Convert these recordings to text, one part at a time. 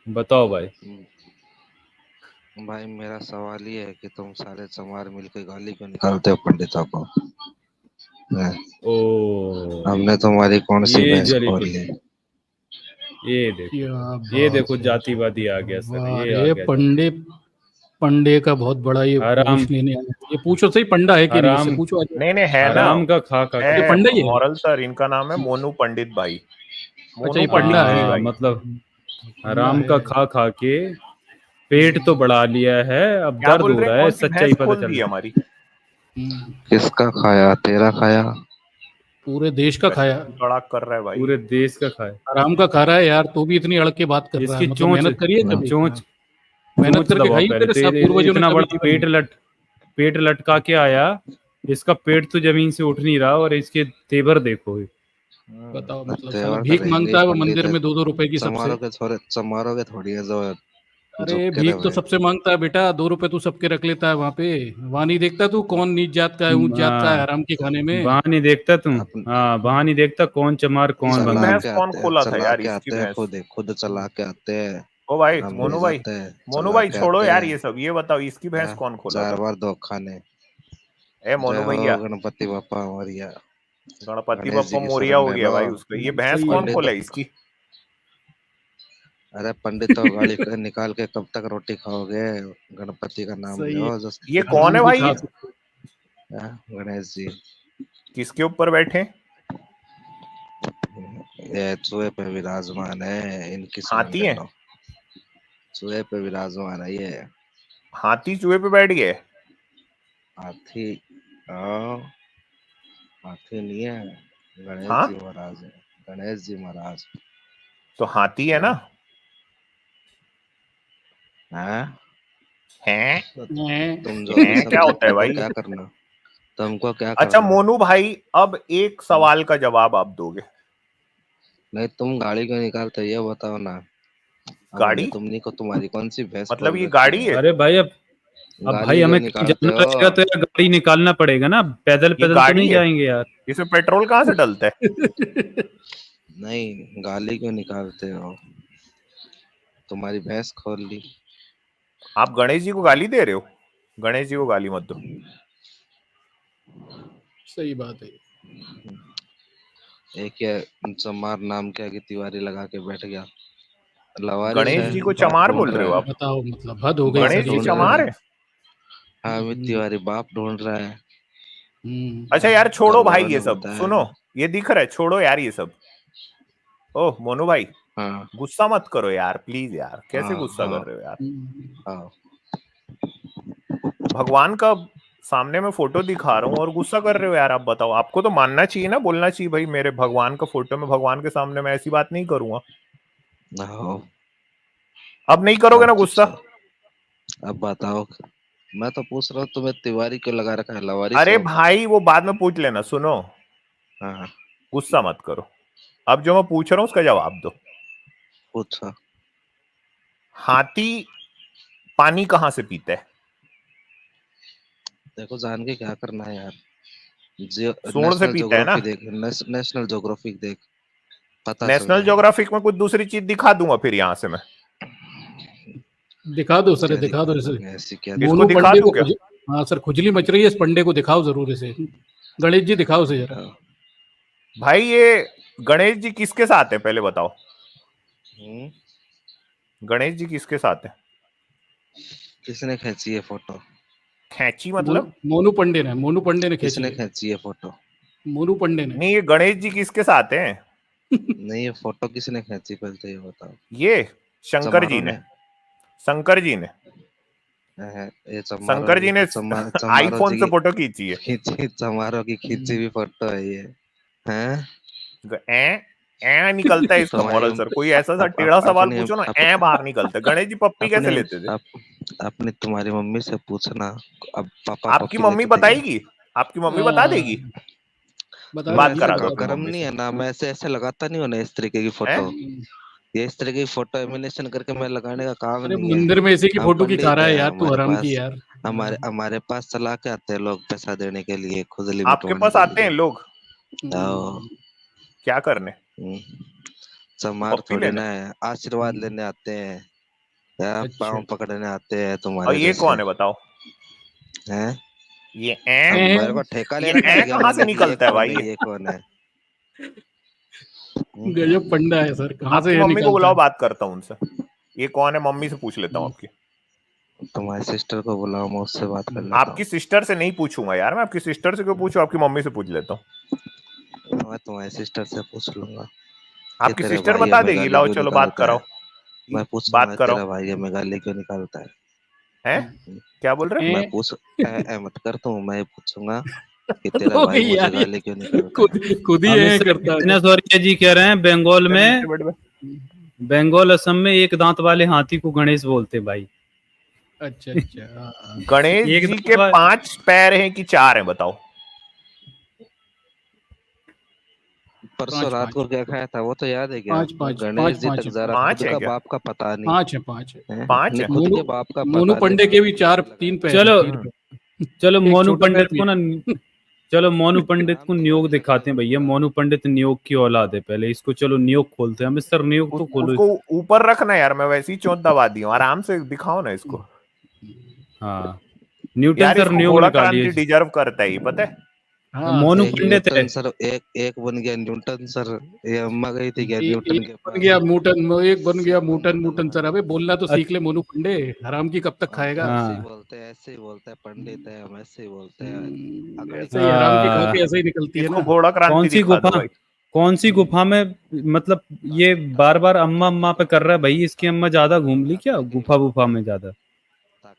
बताओ भाई। भाई मेरा सवाल ये है कि तुम सारे चमार मिलकर गाली क्यों निकालते हो पंडितों को? हैं? ओ, हमने तुम्हारी कौन सी ये भैंस जली खोल की, ली? ये देखो, क्या ये बात देखो है। जातिवादी आ गया सर, वाह ये आ रे, गया जाति। पंडे पंडे का बहुत बड़ा ये हराम, पोस्ट लेने आया। ये पूछो सही पंडा है कि नहीं, इससे हराम, पूछो आज। नहीं नहीं, है ना, हराम का खा खा है के। ये है पंडा ही है। मॉरल सर, इनका नाम है मोनू पंडित भाई, अच्छा मोनू ये पंडा पंडित है। जी भाई। मतलब पंडा हराम है। का खा खा के पेट तो बढ़ा लिया है, अब क्या दर्द बोल हो रहे हैं, रहा है, कौन सी सच्चाई भैंस पता खोल चल दी रही हमारी? किसका खाया? तेरा खाया? पूरे देश का खाया। तड़ाक कर रहा है भाई। पूरे देश का खाए। आराम का खा रहा है यार, तो भी इतनी अड़क के बात कर रहा है। इसकी मतलब चोंच, मेहनत करी है कभी? चोंच, मेहनत चोंच करके दबाओ खाई है पहले तेरे तो। सब पूर्वजों ने इतना कभी बड़ा जीवन में? पेट लटका के आया, इसका पेट तो जमीन से उठ नहीं रहा, और इसके तेवर देखो। बताओ, मतलब साला तेवर तो भीख रहेंगे मांगता है वो पंडित मंदिर है। में 2-2 रुपए की सबसे। चमारों के थोड़ी है जो अरे झुक के भीख तो रहे। सबसे मांगता है बेटा, 2 रुपए तू सबके रख लेता है वहां पे। वहां नहीं देखता तू कौन नीच जात का है ऊंच जात का है हराम के खाने में। वहां नहीं देखता तुम, अपन हाँ वहां नहीं देखता कौन चमार कौन इसकी चला बंदर। भैंस के कौन आते हैं, खोला था चला यार, के इसकी आते हैं, भैंस? खुद चला के आते हैं। ओ भाई हम ले मोनू भाई, जाते हैं, मोनू चला भाई के छोड़ो आते यार हैं। ये सब, ये बताओ इसकी भैंस कौन खोला 4 था? बार दो खाने। ए जय मोनू हो भैया, गणपति बप्पा मोरिया। गणपति गणेश जी बप्पा की मोरिया शरण हो ले गया लो। भाई उसका। ये भैंस सही कौन है। खोला पंडित, है इसकी? अरे पंडित तो गाली निकाल के कब तक रोटी खाओगे? गणपति का नाम सही है। लो जो ये सीधा कौन है हम भी भाई खा ये? सकते हैं। गणेश जी। किसके ऊपर बैठे? ये चूहे पे विराजमान है, इनकी शरण हाथी ले है? लो। चूहे पे विराजमान है ये। हाथी चूहे पे बैठ गए? हाथी? हाँ, हाथी नहीं है, गणेश हाँ जी महाराज है। गणेश जी महाराज। तो हाथी है ना? हाँ? हैं? तो तुम जो भी हैं क्या समझो, होता है तुमको भाई? क्या करना? तुमको क्या अच्छा करना? मोनू भाई, अब एक सवाल का जवाब आप दोगे। नहीं, तुम गाड़ी क्यों निकालते हो ये बताओ ना। हमने गाड़ी? तुमनी को तुम्हारी कौन सी भैंस मतलब खोल ये रखी गाड़ी है? है? अरे भाई, अब भाई गाली क्यों हमें कहीं निकालते जाना हो? रहेगा तो यार गाड़ी निकालना पड़ेगा ना, पैदल ये पैदल तो गाड़ी नहीं है? जाएंगे यार। इसमें पेट्रोल कहाँ से डलता है? नहीं, गाली क्यों निकालते हो? तुम्हारी भैंस खोल ली। आप गणेश जी को गाली दे रहे हो? गणेश जी को गाली मत दो। सही बात है। एक या चमार नाम क्या कि तिवारी लगा के बैठ गया। लवारिस गणेश है, जी को बाप चमार बोल ढूंढ रहे रहा हो है। आप? बताओ, मतलब हद हो गई बाप सर गणेश जी ये ढूंढ सब रहा चमार है। है? हाँ, अमित तिवारी बाप ढूंढ रहा है। अच्छा यार घर छोड़ो भाई वालों ये ने सब, बताया सुनो, नहीं। ये दिख रहा है, छोड़ो यार ये सब। ओह मोनू भाई, हाँ गुस्सा मत करो यार प्लीज यार, कैसे हाँ गुस्सा कर हाँ रहे हो यार? हाँ। भगवान का सामने में फोटो दिखा रहा हूँ और गुस्सा कर रहे हो यार? आप बताओ, आपको तो मानना चाहिए ना, बोलना चाहिए भाई मेरे भगवान का फोटो में, भगवान के सामने मैं ऐसी बात नहीं करूंगा। हाँ, अब नहीं करोगे ना गुस्सा? अब बताओ। मैं तो पूछ रहा हूँ तुम्हें तिवारी क्यों लगा रखा है? लवारिस अरे हो? भाई वो बाद में पूछ लेना, सुनो, हाँ, गुस्सा मत करो। अब जो मैं पूछ रहा हूँ उसका जवाब दो। पूछो। हाथी पानी कहाँ से पीता है? देखो, जान के क्या करना है यार? जियो सूंड से नेशनल पीता है ना? ज्योग्राफी देख, नेशनल ज्योग्राफी देख, पता चल नेशनल जाएगा। ज्योग्राफिक में कुछ दूसरी चीज दिखा दूंगा फिर यहां से मैं। दिखा दो सर, क्या दिखा दो इसे। दिखाओगे? ऐसी क्या इसको मोनू दिखा पंडे दूं को क्या? हाँ सर, खुजली मच रही है इस पंडे को, दिखाओ जरूर इसे। गणेश जी दिखाओ उसे जरा। दिखाओ? भाई ये गणेश जी किसके साथ है पहले बताओ? गणेश जी किसके साथ है? किसने खींची है फोटो? खैची मतलब? मोनू पंडे ने खींची किसने है। खींची है फोटो? मोनू पंडे ने। नहीं, ये गणेश जी किसके साथ हैं? नहीं, ये फोटो किसने खींची पहले तो ये बताओ। ये शंकर जी चमारों ने। ने? शंकर जी ने। ये चमारों शंकर की जी ने चमारों आईफोन जी से की फोटो खींची है। चमारों की खींची हुई फोटो है ये। हैं? ए ए निकलता है इसका तुम्हारी मॉरल सर, कोई ऐसा सा अप, टेढ़ा अप, सवाल अपनी पूछो ना, अप, ए बाहर निकलता है। गणेश जी पप्पी कैसे अपने लेते थे? अपनी तुम्हारी मम्मी से पूछना। अब पापा आपकी पप्पी मम्मी लेते थे क्या? बताएगी? आपकी मम्मी बता देगी? बता मेरा बात देगी ऐसा करा बता दो अपनी कर्म मम्मी नहीं से। है ना, मैं ऐसे ऐसे लगाता नहीं हूँ ना इस तरीके की हैं? फोटो। ये इस तरह की फोटो एमिनेशन करके मैं लगाने का काम अरे नहीं है। मंदिर में इसी की हम फोटो की खा पंडित रहा है है, यार, तू हमारे हराम की पास यार। हमारे पास चला के आते हैं लोग पैसा देने के लिए, खुजली आपके मिटवाने पास के आते हैं लिए। लोग आओ। क्या करने? चमार पप्पी थोड़ी लेने? ना है, आशीर्वाद लेने आते हैं। यार अच्छा। पाँव पकड़ने आते हैं और तुम्हारे ये जैसे कौन है बताओ? हैं। ये अब हैं? मेरे को ठेका ये लेना पड़ गया कहाँ से बोलने की, निकलता है भाई? ये कौन है। गजब पंडा है सर, कहाँ से आपकी ये मम्मी को निकलता बुलाओ, है? बात करता हूँ उनसे। ये कौन है, मम्मी से पूछ लेता हूँ आपकी। तुम्हारी सिस्टर को बुलाओ, मैं उससे बात कर लेता आपकी सिस्टर से नहीं पूछूंगा यार, मैं आपकी सिस्टर से क्यों पूछूं, आपकी मम्मी से पूछ लेता हूँ। हूँ। मैं तुम्हारी सिस्टर से पूछ लूंगा कि आपकी तेरे सिस्टर भाई बता हमें देगी, गाली लाओ क्यों चलो बात निकालता है। कराओ, मैं पूछूंगा बात कराओ। तेरा भाई हमें गाली क्यों निकालता है। हैं? क्या बोल रहे? मैं हैं? पूछ मत कर तू, मैं पूछूंगा कि तेरा हो भाई गई मुझे यार, ये गाली क्यों निकालता है। खुद ही अमित ये सर करता है दिनेश सर। औरिया जी कह रहे हैं बंगाल हैं? में, नीचे बैठ बैठ। बंगाल असम में एक दांत वाले हाथी को गणेश बोलते हैं भाई। अच्छा अच्छा, हाँ। गणेश एक जी दांत के वाले 5 पैर हैं कि 4 हैं बताओ? परसों पांच रात पांच को क्या खाया था वो तो याद है क्या। पांच पांच गणेश पांच जी पांच तक है, जरा खुद 5 है का क्या? बाप का पता नहीं पांच है, पांच है। है। 5 नहीं, है? खुद मोनू के बाप का मोनू पता पंडे नहीं के भी चार, लगाया। 3 पैर है, चलो 3 पैर। चलो एक मोनू छोटा पैर पंडित भी को है। ना, चलो मोनू पंडित नाम को तो नियोग भाई दिखाते हैं सही भैया। होगा। मोनू पंडित नियोग की औलाद है, पहले इसको चलो नियोग खोलते हैं। हम सर नियोग तो खोलो। उसको ऊपर रखना यार, मैं वैसे ही चोट दबा दी हूँ, आराम से दिखाओ ना इसको। हाँ, न्यूटन यार सर इसको नियोग घोड़ा निकालिए। क्रांति डिजर्व करता है, ये पता है। हाँ मोनू एक सही है। पंडित है। न्यूटन सर, एक बन गया न्यूटन सर। ये अम्मा गई थी क्या न्यूटन एक के बन पास। गया मूटन, एक बन गया मूटन, बंदा मूटन बना सर। अबे दिया। बोलना तो सीख ले मोनू पंडे, हराम की कब तक हम तो खाएगा? ऐसे ही हाँ बोलते हैं, ऐसे ही बोलते हैं, पंडित है हम, ऐसे ही बोलते हैं। अकड़ ऐसे के ही हराम की खा आ, के ऐसे ही निकलती है इसको ना। घोड़ा कौन क्रांति सी दिखा दो गुफा, भाई। कौन सी गुफा में, मतलब ये बार बार अम्मा अम्मा पे कर रहा है भाई। इसकी अम्मा ज्यादा घूम ली क्या गुफा गुफा में ज्यादा?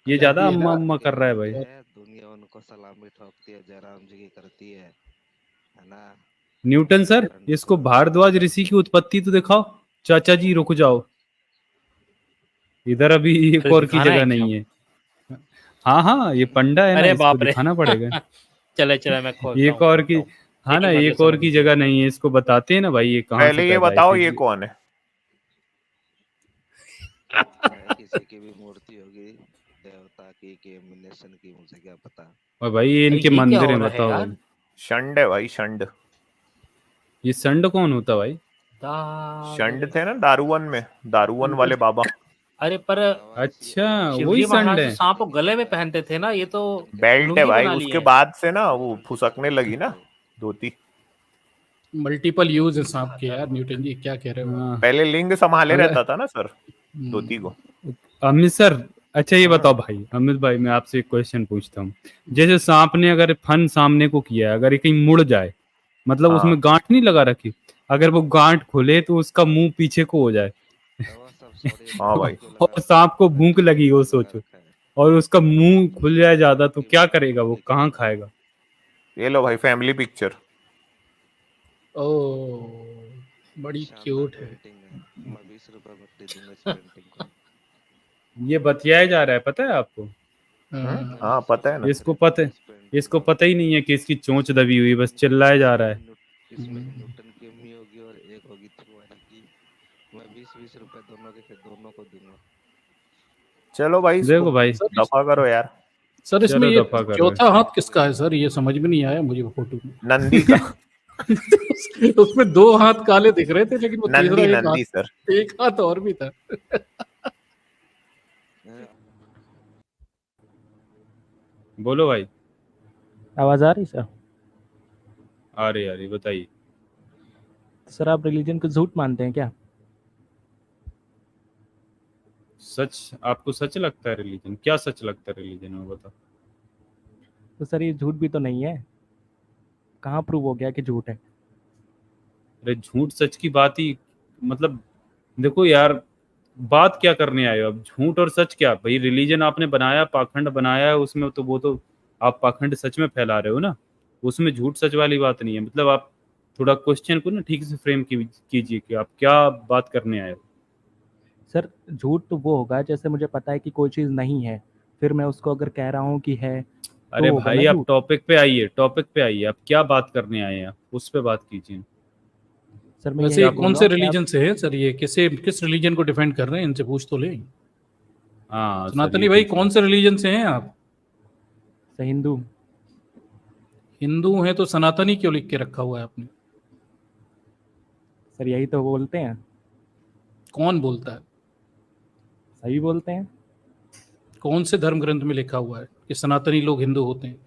ये ताकत ज्यादा जाती है अम्मा ना। अम्मा कर रहा है भाई। है, दुनिया उनको सलामी ठोकती है, जयराम जी की करती है ना। न्यूटन सर, पंडित इसको भारद्वाज ऋषि की उत्पत्ति तो दिखाओ। चाचा जी रुक जाओ, इधर अभी एक तो और की दिखाना है जगह क्या? नहीं है। हाँ हाँ, ये पंडा है ना, अरे इसको बाप रे दिखाना पड़ेगा। चले चले मैं खोलता एक हूँ और खोलता की, हूँ। हाँ एक ना, ही मतलब एक और समझ की लीजिए। जगह नहीं है। इसको बताते हैं ना भाई ये कहाँ से पहले ये पैदा है बताओ ये फिर। कौन है? है। किसी की भी मूर्ति होगी देवता की कि एमिनेशन की, मुझे क्या पता। और भाई ये अरे इनके ये क्या मंदिर हो हैं, रहा है बताओ यार? भाई। षंड है भाई, षंड। ये संड कौन होता भाई? षंड दाद- थे ना दारूवन में, दारूवन वाले बाबा। अरे पर अच्छा, वही शिवजी संड महाराज तो है। सांप को गले में पहनते थे ना, ये तो बेल्ट है लुंगी भाई, बना ली उसके है। बाद से ना वो फुसकने लगी ना धोती। मल्टीपल यूज है सांप के यार, न्यूटन जी क्या कह रहे हो आप? हाँ, पहले लिंग संभाले अगर रहता था ना सर धोती को। अमित सर, अच्छा ये हाँ बताओ भाई, अमित भाई मैं आपसे एक क्वेश्चन पूछता हूँ। जैसे सांप ने अगर फन सामने को किया है, अगर ये कहीं मुड़ जाए, मतलब हाँ। उसमें गांठ नहीं लगा रखी, अगर वो गांठ खोले तो उसका मुंह पीछे को हो जाए तो वो सब छोड़िए, हाँ गांठ भाई। क्यों लगा और सांप को भूख लगी हो लगा सोचो, रखा है। और उसका मुंह खुल जाए ज्यादा, तो आपकी क्या मूर्ति करेगा वो, खुली क्यों कहाँ लगा खाएगा? ये लो भाई फैमिली पिक्चर। ओ बड़ी शानदार क्यूट है। पेंटिंग है। मैं 20 रुपए में खरीदूंगा इस पेंटिंग को। ये बतियाया जा रहा है, पता है आपको? हाँ, हाँ पता है ना। इसको पता, इस पेंटिंग इसको को। पता ही नहीं है कि इसकी चोंच दबी हुई, बस चिल्लाया जा रहा है। इसमें न्यूटन की अम्मी होगी और एक होगी थ्रुआरी की। मैं 20-20 रुपए दोनों को दूंगा। चलो भाई इसको देखो भाई, सर दफा करो यार। सर इसमें चलो ये दफा कर रहे चौथा हाथ किसका है सर? ये समझ में नहीं आया मुझे वो फोटो में। नंदी का। उसमें 2 हाथ काले दिख रहे थे, लेकिन वो तीसरा नंदी एक नंदी हाथ, सर। एक हाथ और भी था। बोलो भाई। आवाज आ रही सर? आ रही बताइए। तो सर आप रिलीजन को झूठ मानते हैं क्या? सच आपको सच लगता है रिलीजन? क्या सच लगता है रिलीजन में, बताओ। तो सर ये झूठ भी तो नहीं है, कहाँ प्रूव हो गया कि झूठ है? अरे झूठ सच की बात ही, मतलब देखो यार, बात क्या करने आए हो अब? झूठ और सच क्या भाई? रिलीजन आपने बनाया, पाखंड बनाया है उसमें, तो वो तो आप पाखंड सच में फैला रहे हो ना, उसमें झूठ सच वाली बात नहीं है। मतलब आप थोड़ा क्वेश्चन को ना ठीक से फ्रेम कीजिए कि आप क्या बात करने आए हो। सर झूठ तो वो होगा जैसे मुझे पता है कि कोई चीज़ नहीं है, फिर मैं उसको अगर कह रहा हूँ कि है, अरे तो होगा ना भाई आप झूठ। टॉपिक पे आइए, टॉपिक पे आइए, आप क्या बात करने आए हैं, आप उस पे बात कीजिए। सर मैं वैसे यही ये बोल कौन रहा से हूँ कि आप रिलीजन से है सर? ये किस रिलीजन को डिफेंड कर रहे हैं? इनसे पूछ तो ले। हाँ सर, सनातनी ये भाई पूछ कौन से रिलीजन से हैं आप? सर हिंदू। हिंदू हैं तो सनातनी क्यों लिख के रखा हुआ है आपने? सर यही तो बोलते हैं। कौन बोलता है? सही बोलते हैं। कौन से धर्म ग्रंथ में लिखा हुआ है कि सनातनी लोग हिंदू होते हैं?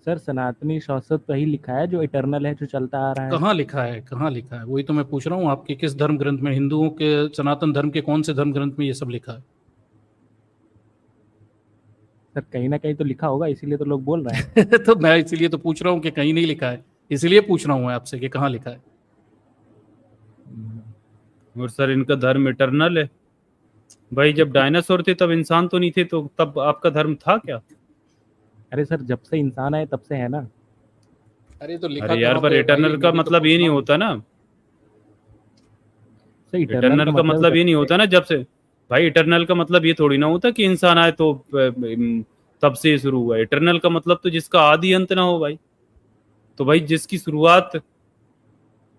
सर सनातनी शाश्वत वही लिखा है जो इटर्नल है, जो चलता आ रहा है। कहाँ लिखा है, कहाँ लिखा है? वही तो मैं पूछ रहा हूँ आपके किस धर्म ग्रंथ में, हिंदुओं के सनातन धर्म के कौन से धर्म ग्रंथ में ये सब लिखा है? सर कहीं ना कहीं तो लिखा होगा, इसीलिए तो लोग बोल रहे हैं। तो मैं इसीलिए तो पूछ रहा हूँ कि कहीं नहीं लिखा है, इसीलिए पूछ रहा हूँ मैं आपसे कि कहाँ लिखा है। और सर इनका धर्म इटर्नल है। भाई जब डायनासोर थे तब इंसान तो नहीं थे, तो तब आपका धर्म था क्या? अरे सर जब से इंसान है तब से है ना। अरे तो लिखा अरे यार कहाँ पर पे है भाई? इटर्नल का मैं भी तो मतलब पूछ ये रहा नहीं हूँ। होता ना। सर इटर्नल का मतलब ये नहीं होता ना जब से। भाई इटर्नल का मतलब ये थोड़ी ना होता कि इंसान आए तो तब से ये शुरू हुआ। इटर्नल का मतलब तो जिसका आदि अंत ना हो भाई। तो भाई जिसकी शुरुआत,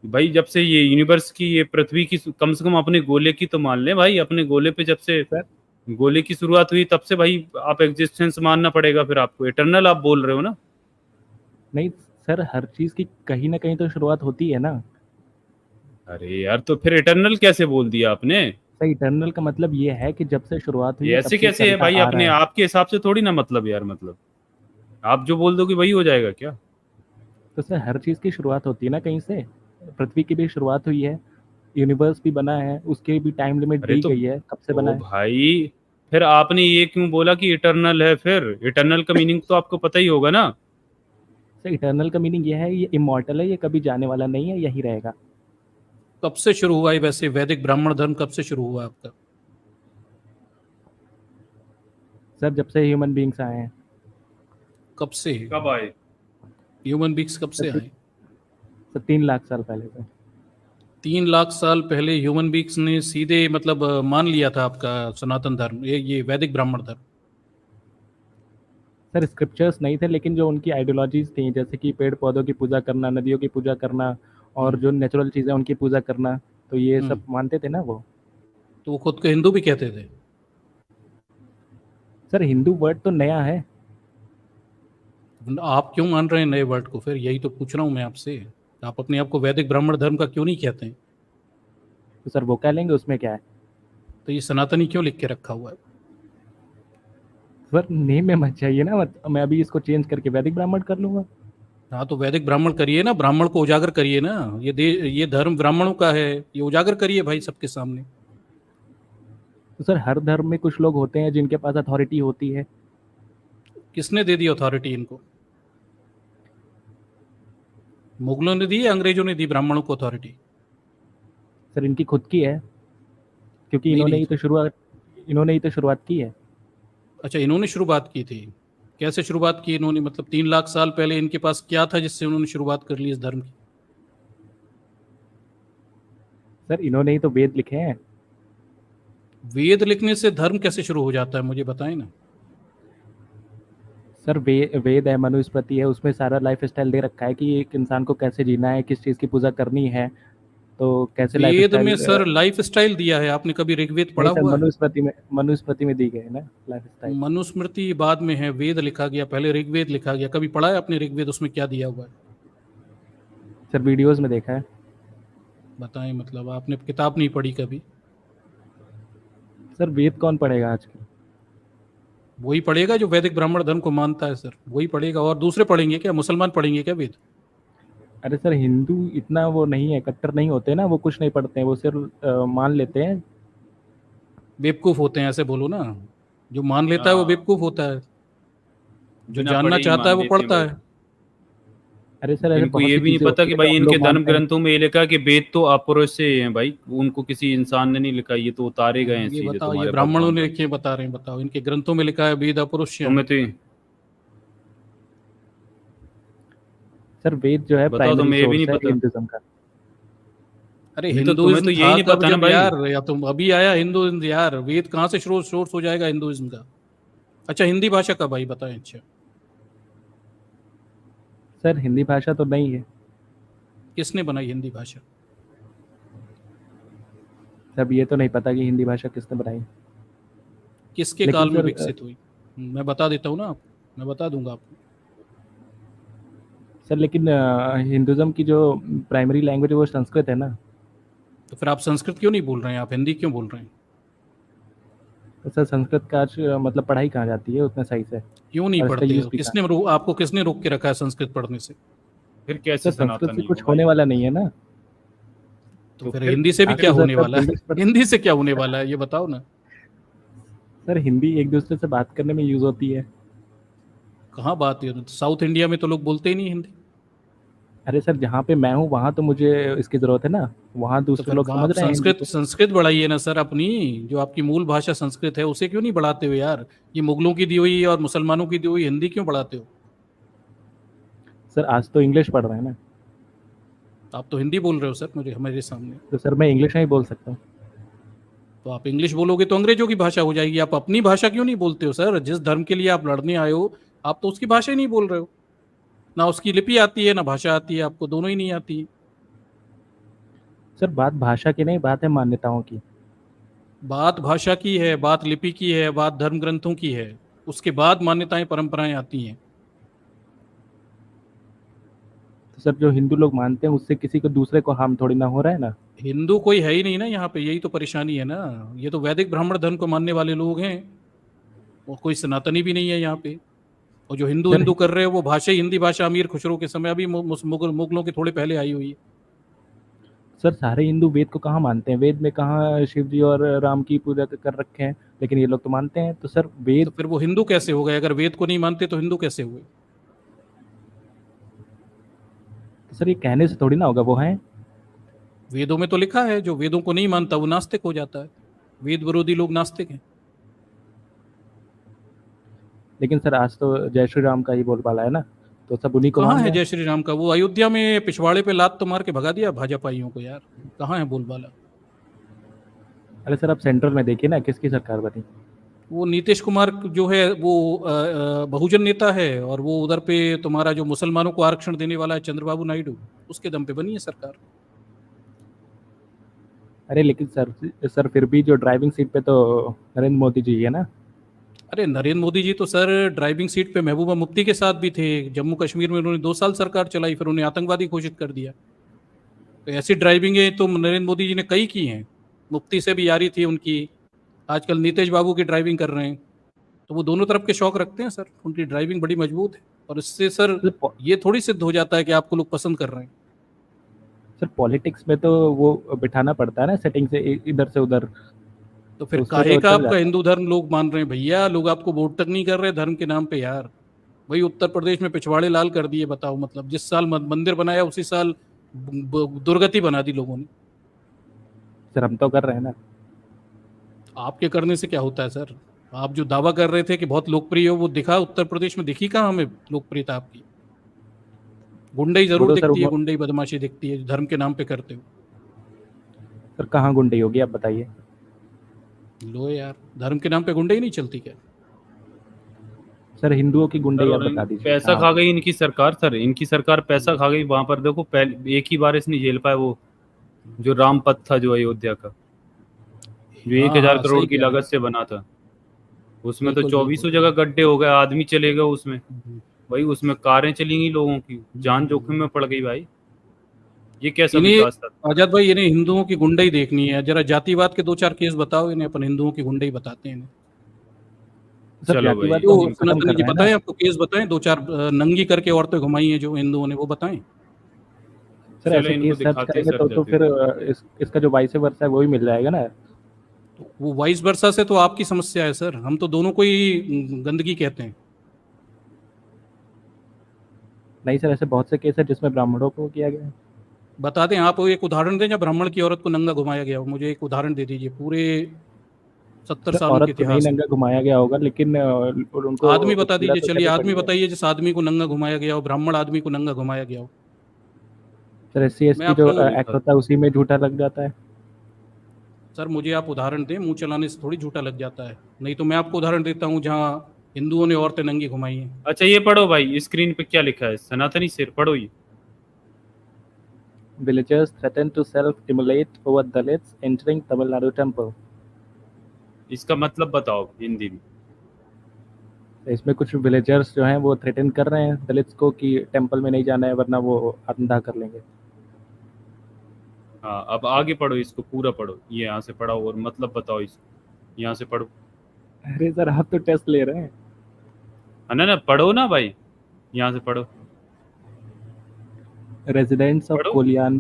भाई जब से ये यूनिवर्स की, ये पृथ्वी की, कम से कम अपने गोले की तो मान ले भाई। अपने गोले पे जब से सर गोले की शुरुआत हुई तब से भाई आप एग्जिस्टेंस मानना पड़ेगा फिर आपको। इटर्नल आप बोल रहे हो ना। नहीं सर, हर चीज की कहीं ना कहीं तो शुरुआत होती है ना। अरे यार तो फिर इटर्नल कैसे बोल दिया आपने? सर इटर्नल का मतलब ये है कि जब से शुरुआत हुई ये है तब ऐसे से कैसे है चलता भाई? आ अपने रहा है। आपके हिसाब से थोड़ी ना मतलब यार, मतलब आप जो बोल दोगे वही हो जाएगा क्या? तो सर हर चीज की शुरुआत होती है ना कहीं से। पृथ्वी की भी शुरुआत हुई है, यूनिवर्स भी बना है, उसके भी टाइम लिमिट अरे दी गई है, कब से बना तो है। भाई फिर आपने ये क्यों बोला कि इटर्नल है? फिर इटर्नल का मीनिंग तो आपको पता ही होगा ना। सर इटर्नल का मीनिंग ये है, ये इमॉर्टल है, ये कभी जाने वाला नहीं है, यही रहेगा। कब से शुरू हुआ है वैसे वैदिक ब्राह्मण धर्म? कब से शुरू हुआ आपका? सर जब से ह्यूमन बींग्स आए हैं। कब से कब आए? ह्यूमन बींग्स कब से सर आए? 3 लाख साल पहले से। 3 लाख साल पहले ह्यूमन बींग्स ने सीधे मतलब मान लिया था आपका सनातन धर्म, ये वैदिक ब्राह्मण धर्म? सर स्क्रिप्चर्स नहीं थे, लेकिन जो उनकी आइडियोलॉजीज थी, जैसे कि पेड़ पौधों की पूजा करना, नदियों की पूजा करना, और जो नेचुरल चीज़ें उनकी पूजा करना, तो ये सब मानते थे ना वो। तो वो खुद को हिंदू भी कहते थे? सर हिंदू वर्ड तो नया है। आप क्यों मान रहे हैं नए वर्ड को? फिर यही तो पूछ रहा हूँ मैं आपसे। आप अपने आप को वैदिक ब्राह्मण धर्म का क्यों नहीं कहते हैं? तो सर वो कह लेंगे, उसमें क्या है। तो ये सनातनी क्यों लिख के रखा हुआ है? सर नेम में मत चाहिए ना, मैं अभी इसको चेंज करके वैदिक ब्राह्मण कर लूंगा। हाँ तो वैदिक ब्राह्मण करिए ना, ब्राह्मण को उजागर करिए ना। ये धर्म ब्राह्मणों का है, ये उजागर करिए भाई सबके सामने। तो सर हर धर्म में कुछ लोग होते हैं जिनके पास अथॉरिटी होती है। किसने दे दी अथॉरिटी इनको? मुगलों ने दी या अंग्रेजों ने दी ब्राह्मणों को अथॉरिटी? सर इनकी खुद की है, क्योंकि नहीं, इन्होंने नहीं। ही तो शुरुआत की है। अच्छा, इन्होंने शुरुआत की थी? कैसे शुरुआत की इन्होंने? मतलब 3 लाख साल पहले इनके पास क्या था जिससे उन्होंने शुरुआत कर ली इस धर्म की? सर इन्होंने ही तो वेद लिखे हैं। वेद लिखने से धर्म कैसे शुरू हो जाता है, मुझे बताएं ना। सर वेद है, मनुस्मृति है, उसमें सारा लाइफ स्टाइल दे रखा है कि एक इंसान को कैसे जीना है, किस चीज़ की पूजा करनी है, तो कैसे लाइफ वेद में स्टाइल। सर लाइफ स्टाइल दिया है? आपने कभी ऋग्वेद पढ़ा नहीं सर, हुआ है? मनुस्मृति में दी गई है ना लाइफ स्टाइल। मनुस्मृति बाद में है, वेद लिखा गया पहले, ऋग्वेद लिखा गया। कभी पढ़ा है आपने ऋग्वेद? उसमें क्या दिया हुआ है? सर वीडियोस में देखा है। बताएं, मतलब आपने किताब नहीं पढ़ी कभी? सर वेद कौन पढ़ेगा आजकल। वही पढ़ेगा जो वैदिक ब्राह्मण धर्म को मानता है सर, वही पढ़ेगा। और दूसरे पढ़ेंगे क्या? मुसलमान पढ़ेंगे क्या वेद? अरे सर हिंदू इतना वो नहीं है, कट्टर नहीं होते ना, वो कुछ नहीं पढ़ते हैं, वो सिर्फ मान लेते हैं। बेवकूफ होते हैं ऐसे बोलो ना। जो मान लेता है वो बेवकूफ होता है, जो बिना जानना पढ़े ही चाहता है मान वो लेते हैं पढ़ता भाई। है। अरे सर ऐसे इनको बहुत ये सी भी नहीं चीजें पता होती कि है भाई जो हम इनके लोग धर्म ग्रंथों में ये लिखा है कि वेद तो अपरुष से हैं भाई, उनको किसी इंसान ने नहीं लिखा, ये तो उतारे गए हैं ये सीधे बताओ, ये तुम्हारे ब्राह्मणों भगवान ने पर। लिखे बता रहे हैं, बताओ इनके ग्रंथों में लिखा है वेद अपरुष्य हैं। तुम्हें तो सर वेद जो है बताओ, प्राइमरी तुम्हें ये भी नहीं सोर्स है पता? हिंदुज्म का। अरे नहीं तो तुम्हें हिंदुइज्म तो यही था नहीं कब पता ना जब भाई। यार? या तुम अभी आया हिंदुइज्म यार? वेद कहाँ से सोर्स हो जाएगा हिंदुइज्म का? अच्छा, हिंदी भाषा का भाई बताएं। अच्छा, सर हिंदी भाषा तो नहीं है। किसने बनाई हिंदी भाषा? सब ये तो नहीं पता कि हिंदी भाषा किसने बनाई। किसके लेकिन काल में सर विकसित हुई? मैं बता देता हूँ ना आपको, मैं बता दूंगा आपको। सर लेकिन हिंदुज्म की जो प्राइमरी लैंग्वेज है वो संस्कृत है ना। तो फिर आप संस्कृत क्यों नहीं बोल रहे हैं? आप हिंदी क्यों बोल रहे हैं? तो सर संस्कृत का आज मतलब पढ़ाई कहाँ जाती है उतने सही से? क्यों नहीं और इसका पढ़ते यूज हो? भी किसने आपको किसने रोक के रखा है संस्कृत पढ़ने से? फिर सर कैसे संस्कृत से सनातनी कुछ हो भाई? होने वाला नहीं है ना। तो तो फिर फिर हिंदी से भी आज क्या तो सर होने सब वाला है? इंग्लिश पढ़ हिंदी से क्या होने वाला है ये बताओ ना। सर हिंदी एक दूसरे से बात करने में यूज होती है। कहाँ बात है? साउथ इंडिया में तो लोग बोलते ही नहीं हिंदी। अरे सर जहाँ पे मैं हूँ वहाँ तो मुझे इसकी जरूरत है ना, वहाँ तो दूसरे फिर लोग आप समझ रहे हैं हिंदी संस्कृत को। संस्कृत बढ़ाइए ना सर अपनी, जो आपकी मूल भाषा संस्कृत है उसे क्यों नहीं बढ़ाते हो यार? ये मुगलों की दी हुई और मुसलमानों की दी हुई हिंदी क्यों बढ़ाते हो? सर आज तो इंग्लिश पढ़ रहे हैं ना, आप तो हिंदी बोल रहे हो सर मुझे हमारे सामने। तो सर मैं इंग्लिश नहीं बोल सकता हूँ। तो आप इंग्लिश बोलोगे तो अंग्रेजों की भाषा हो जाएगी। आप अपनी भाषा क्यों नहीं बोलते हो सर? जिस धर्म के लिए आप लड़ने आए हो आप तो उसकी भाषा ही नहीं बोल रहे हो। ना उसकी लिपि आती है ना भाषा आती है, आपको दोनों ही नहीं आती है। सर बात भाषा की नहीं, बात है मान्यताओं की। बात भाषा की है, बात लिपि की है, बात धर्म ग्रंथों की है, उसके बाद मान्यताएं परंपराएं आती हैं। तो सर जो हिंदू लोग मानते हैं उससे किसी को दूसरे को हार्म थोड़ी ना हो रहा है ना। हिंदू कोई है ही नहीं ना यहाँ पे, यही तो परेशानी है ना। ये तो वैदिक ब्राह्मण धर्म को मानने वाले लोग हैं, और कोई सनातनी भी नहीं है यहाँ पे। और जो हिंदू सर हिंदू कर रहे हैं वो भाषा ही हिंदी भाषा अमीर खुसरो के समय अभी मुगलों के थोड़े पहले आई हुई है। सर सारे हिंदू वेद को कहाँ मानते हैं? वेद में कहाँ शिव जी और राम की पूजा कर रखे हैं, लेकिन ये लोग तो मानते हैं। तो सर तो वेद, फिर वो हिंदू कैसे हो गए? अगर वेद को नहीं मानते तो हिंदू कैसे हुए? तो सर ये कहने से थोड़ी ना होगा, वो हैं। वेदों में तो लिखा है जो वेदों को नहीं मानता वो नास्तिक हो जाता है। वेद विरोधी लोग नास्तिक हैं। लेकिन सर आज तो जय श्री राम का ही बोलबाला है ना, तो सब उन्हीं को कहाँ मान है रहे हैं। जय श्री राम का? वो अयोध्या में पिछवाड़े पे लात तो मार के भगा दिया भाजपाइयों को यार। कहाँ है बोलबाला? अरे सर आप सेंट्रल में देखिए ना किसकी सरकार बनी। वो नीतीश कुमार जो है वो बहुजन नेता है, और वो उधर पे तुम्हारा जो मुसलमानों को आरक्षण देने वाला है चंद्रबाबू नायडू, उसके दम पे बनी है सरकार। अरे लेकिन सर फिर भी जो ड्राइविंग सीट पे तो नरेंद्र मोदी जी है ना। अरे नरेंद्र मोदी जी तो सर ड्राइविंग सीट पे महबूबा मुफ्ती के साथ भी थे। जम्मू कश्मीर में उन्होंने 2 साल सरकार चलाई, फिर उन्हें आतंकवादी घोषित कर दिया। तो ऐसी ड्राइविंगें तो नरेंद्र मोदी जी ने कई की हैं। मुफ्ती से भी यारी थी उनकी। आजकल नीतीश बाबू की ड्राइविंग कर रहे हैं। तो वो दोनों तरफ के शौक रखते हैं सर, उनकी ड्राइविंग बड़ी मजबूत है। और इससे सर ये थोड़ी सिद्ध हो जाता है कि आपको लोग पसंद कर रहे हैं। सर पॉलिटिक्स में तो वो बिठाना पड़ता है ना सेटिंग से इधर से उधर। तो फिर उसमें काहे तो का चल आपका जाता है। हिंदू धर्म लोग मान रहे हैं भैया? लोग आपको वोट तक नहीं कर रहे धर्म के नाम पे यार। वही उत्तर प्रदेश में पिछवाड़े लाल कर दिए। बताओ मतलब जिस साल मंदिर बनाया उसी साल दुर्गति बना दी लोगों ने। सर हम तो कर रहे हैं ना। आपके करने से क्या होता है सर? आप जो दावा कर रहे थे कि बहुत लोकप्रिय हो, वो दिखा उत्तर प्रदेश में? दिखी कहाँ हमें लोकप्रियता आपकी? गुंडई वो जरूर तो सर दिखती है, गुंडई बदमाशी दिखती है, धर्म के नाम पे करते हो। सर कहाँ गुंडई होगी आप बताइए। लो यार, धर्म के नाम पे गुंडई नहीं चलती क्या? सर हिंदुओं की गुंडई आप सर, बता दीजिए पैसा कहाँ खा होगी? गई इनकी सरकार। सर इनकी सरकार पैसा खा गई। वहां पर देखो पहले एक ही बार इसने झेल पाया वो जो राम पथ था जो अयोध्या का, जो हाँ 1000 हाँ करोड़ सही की कह रहे लागत से बना था। उसमें तो बिल्कुल 2400 बिल्कुल। जगह गड्ढे हो गए, आदमी चले गए उसमें। हम्म। भाई उसमें कारें चलेंगी लोगों की, जान जोखिम में पड़ गई भाई। ये कैसा इन्हें विकास था? आजाद भाई, इन्हें हिंदुओं की गुंडई देखनी है। जरा जातिवाद के 2-4 केस बताओ इन्हें, अपन हिंदुओं की गुंडई बताते हैं इन्हें। सर चलो भाई, जातिवाद जो को हम खत्म सनातनी कर जी रहे हैं बताएं, ना। आपको केस बताएं 2-4 नंगी करके औरतें घुमाई हैं जो हिंदुओं ने, वो बताएं। सर चलो ऐसे इनको केस सर्च दिखाते हैं करेंगे सर तो जल्दी। फिर इसका जो वाइस वर्सा है वो ही मिल जाएगा ना। तो वो वाइस वर्सा से तो आपकी समस्या है सर, हम तो दोनों को ही गंदगी कहते हैं। नहीं सर ऐसे बहुत से केस है जिसमें ब्राह्मणों को किया गया है। बता दें आप, एक उदाहरण दें जब ब्राह्मण की औरत को नंगा घुमाया गया हो। मुझे एक उदाहरण दे दीजिए पूरे 70 सर सालों के औरत को नहीं इतिहास में। नंगा घुमाया गया होगा, लेकिन उनको आदमी कुछ बता पीड़ा दीजिए, तो चलिए सहनी आदमी पड़ी है। बताइए जिस आदमी को नंगा घुमाया गया हो, ब्राह्मण आदमी को नंगा घुमाया गया हो। सर एससी मैं एसटी जो आपको एक्ट होता है उसी में झूठा लग जाता है। सर मुझे आप उदाहरण दें, मुंह चलाने से थोड़ी झूठा लग जाता है। नहीं तो मैं आपको उदाहरण देता हूँ जहाँ हिंदुओं ने औरतें नंगी घुमाई हैं। अच्छा ये पढ़ो भाई, स्क्रीन पे क्या लिखा है, सनातनी सिर पढ़ो ये। Villagers threaten to self-immolate over Dalits entering Tamil Nadu temple। इसका मतलब बताओ हिंदी में। तो इसमें कुछ विलेजर्स जो हैं वो थ्रेटन कर रहे हैं दलित्स को कि टेंपल में नहीं जाना है वरना वो आत्मदाह कर लेंगे। हाँ अब आगे पढ़ो, इसको पूरा पढ़ो। ये यहाँ से पढ़ाओ और मतलब बताओ इसको, यहाँ से पढ़ो। अरे सर आप तो टेस्ट ले रहे हैं। ना पढ़ो ना भाई, यहाँ से पढ़ो। Residents of पढ़ो।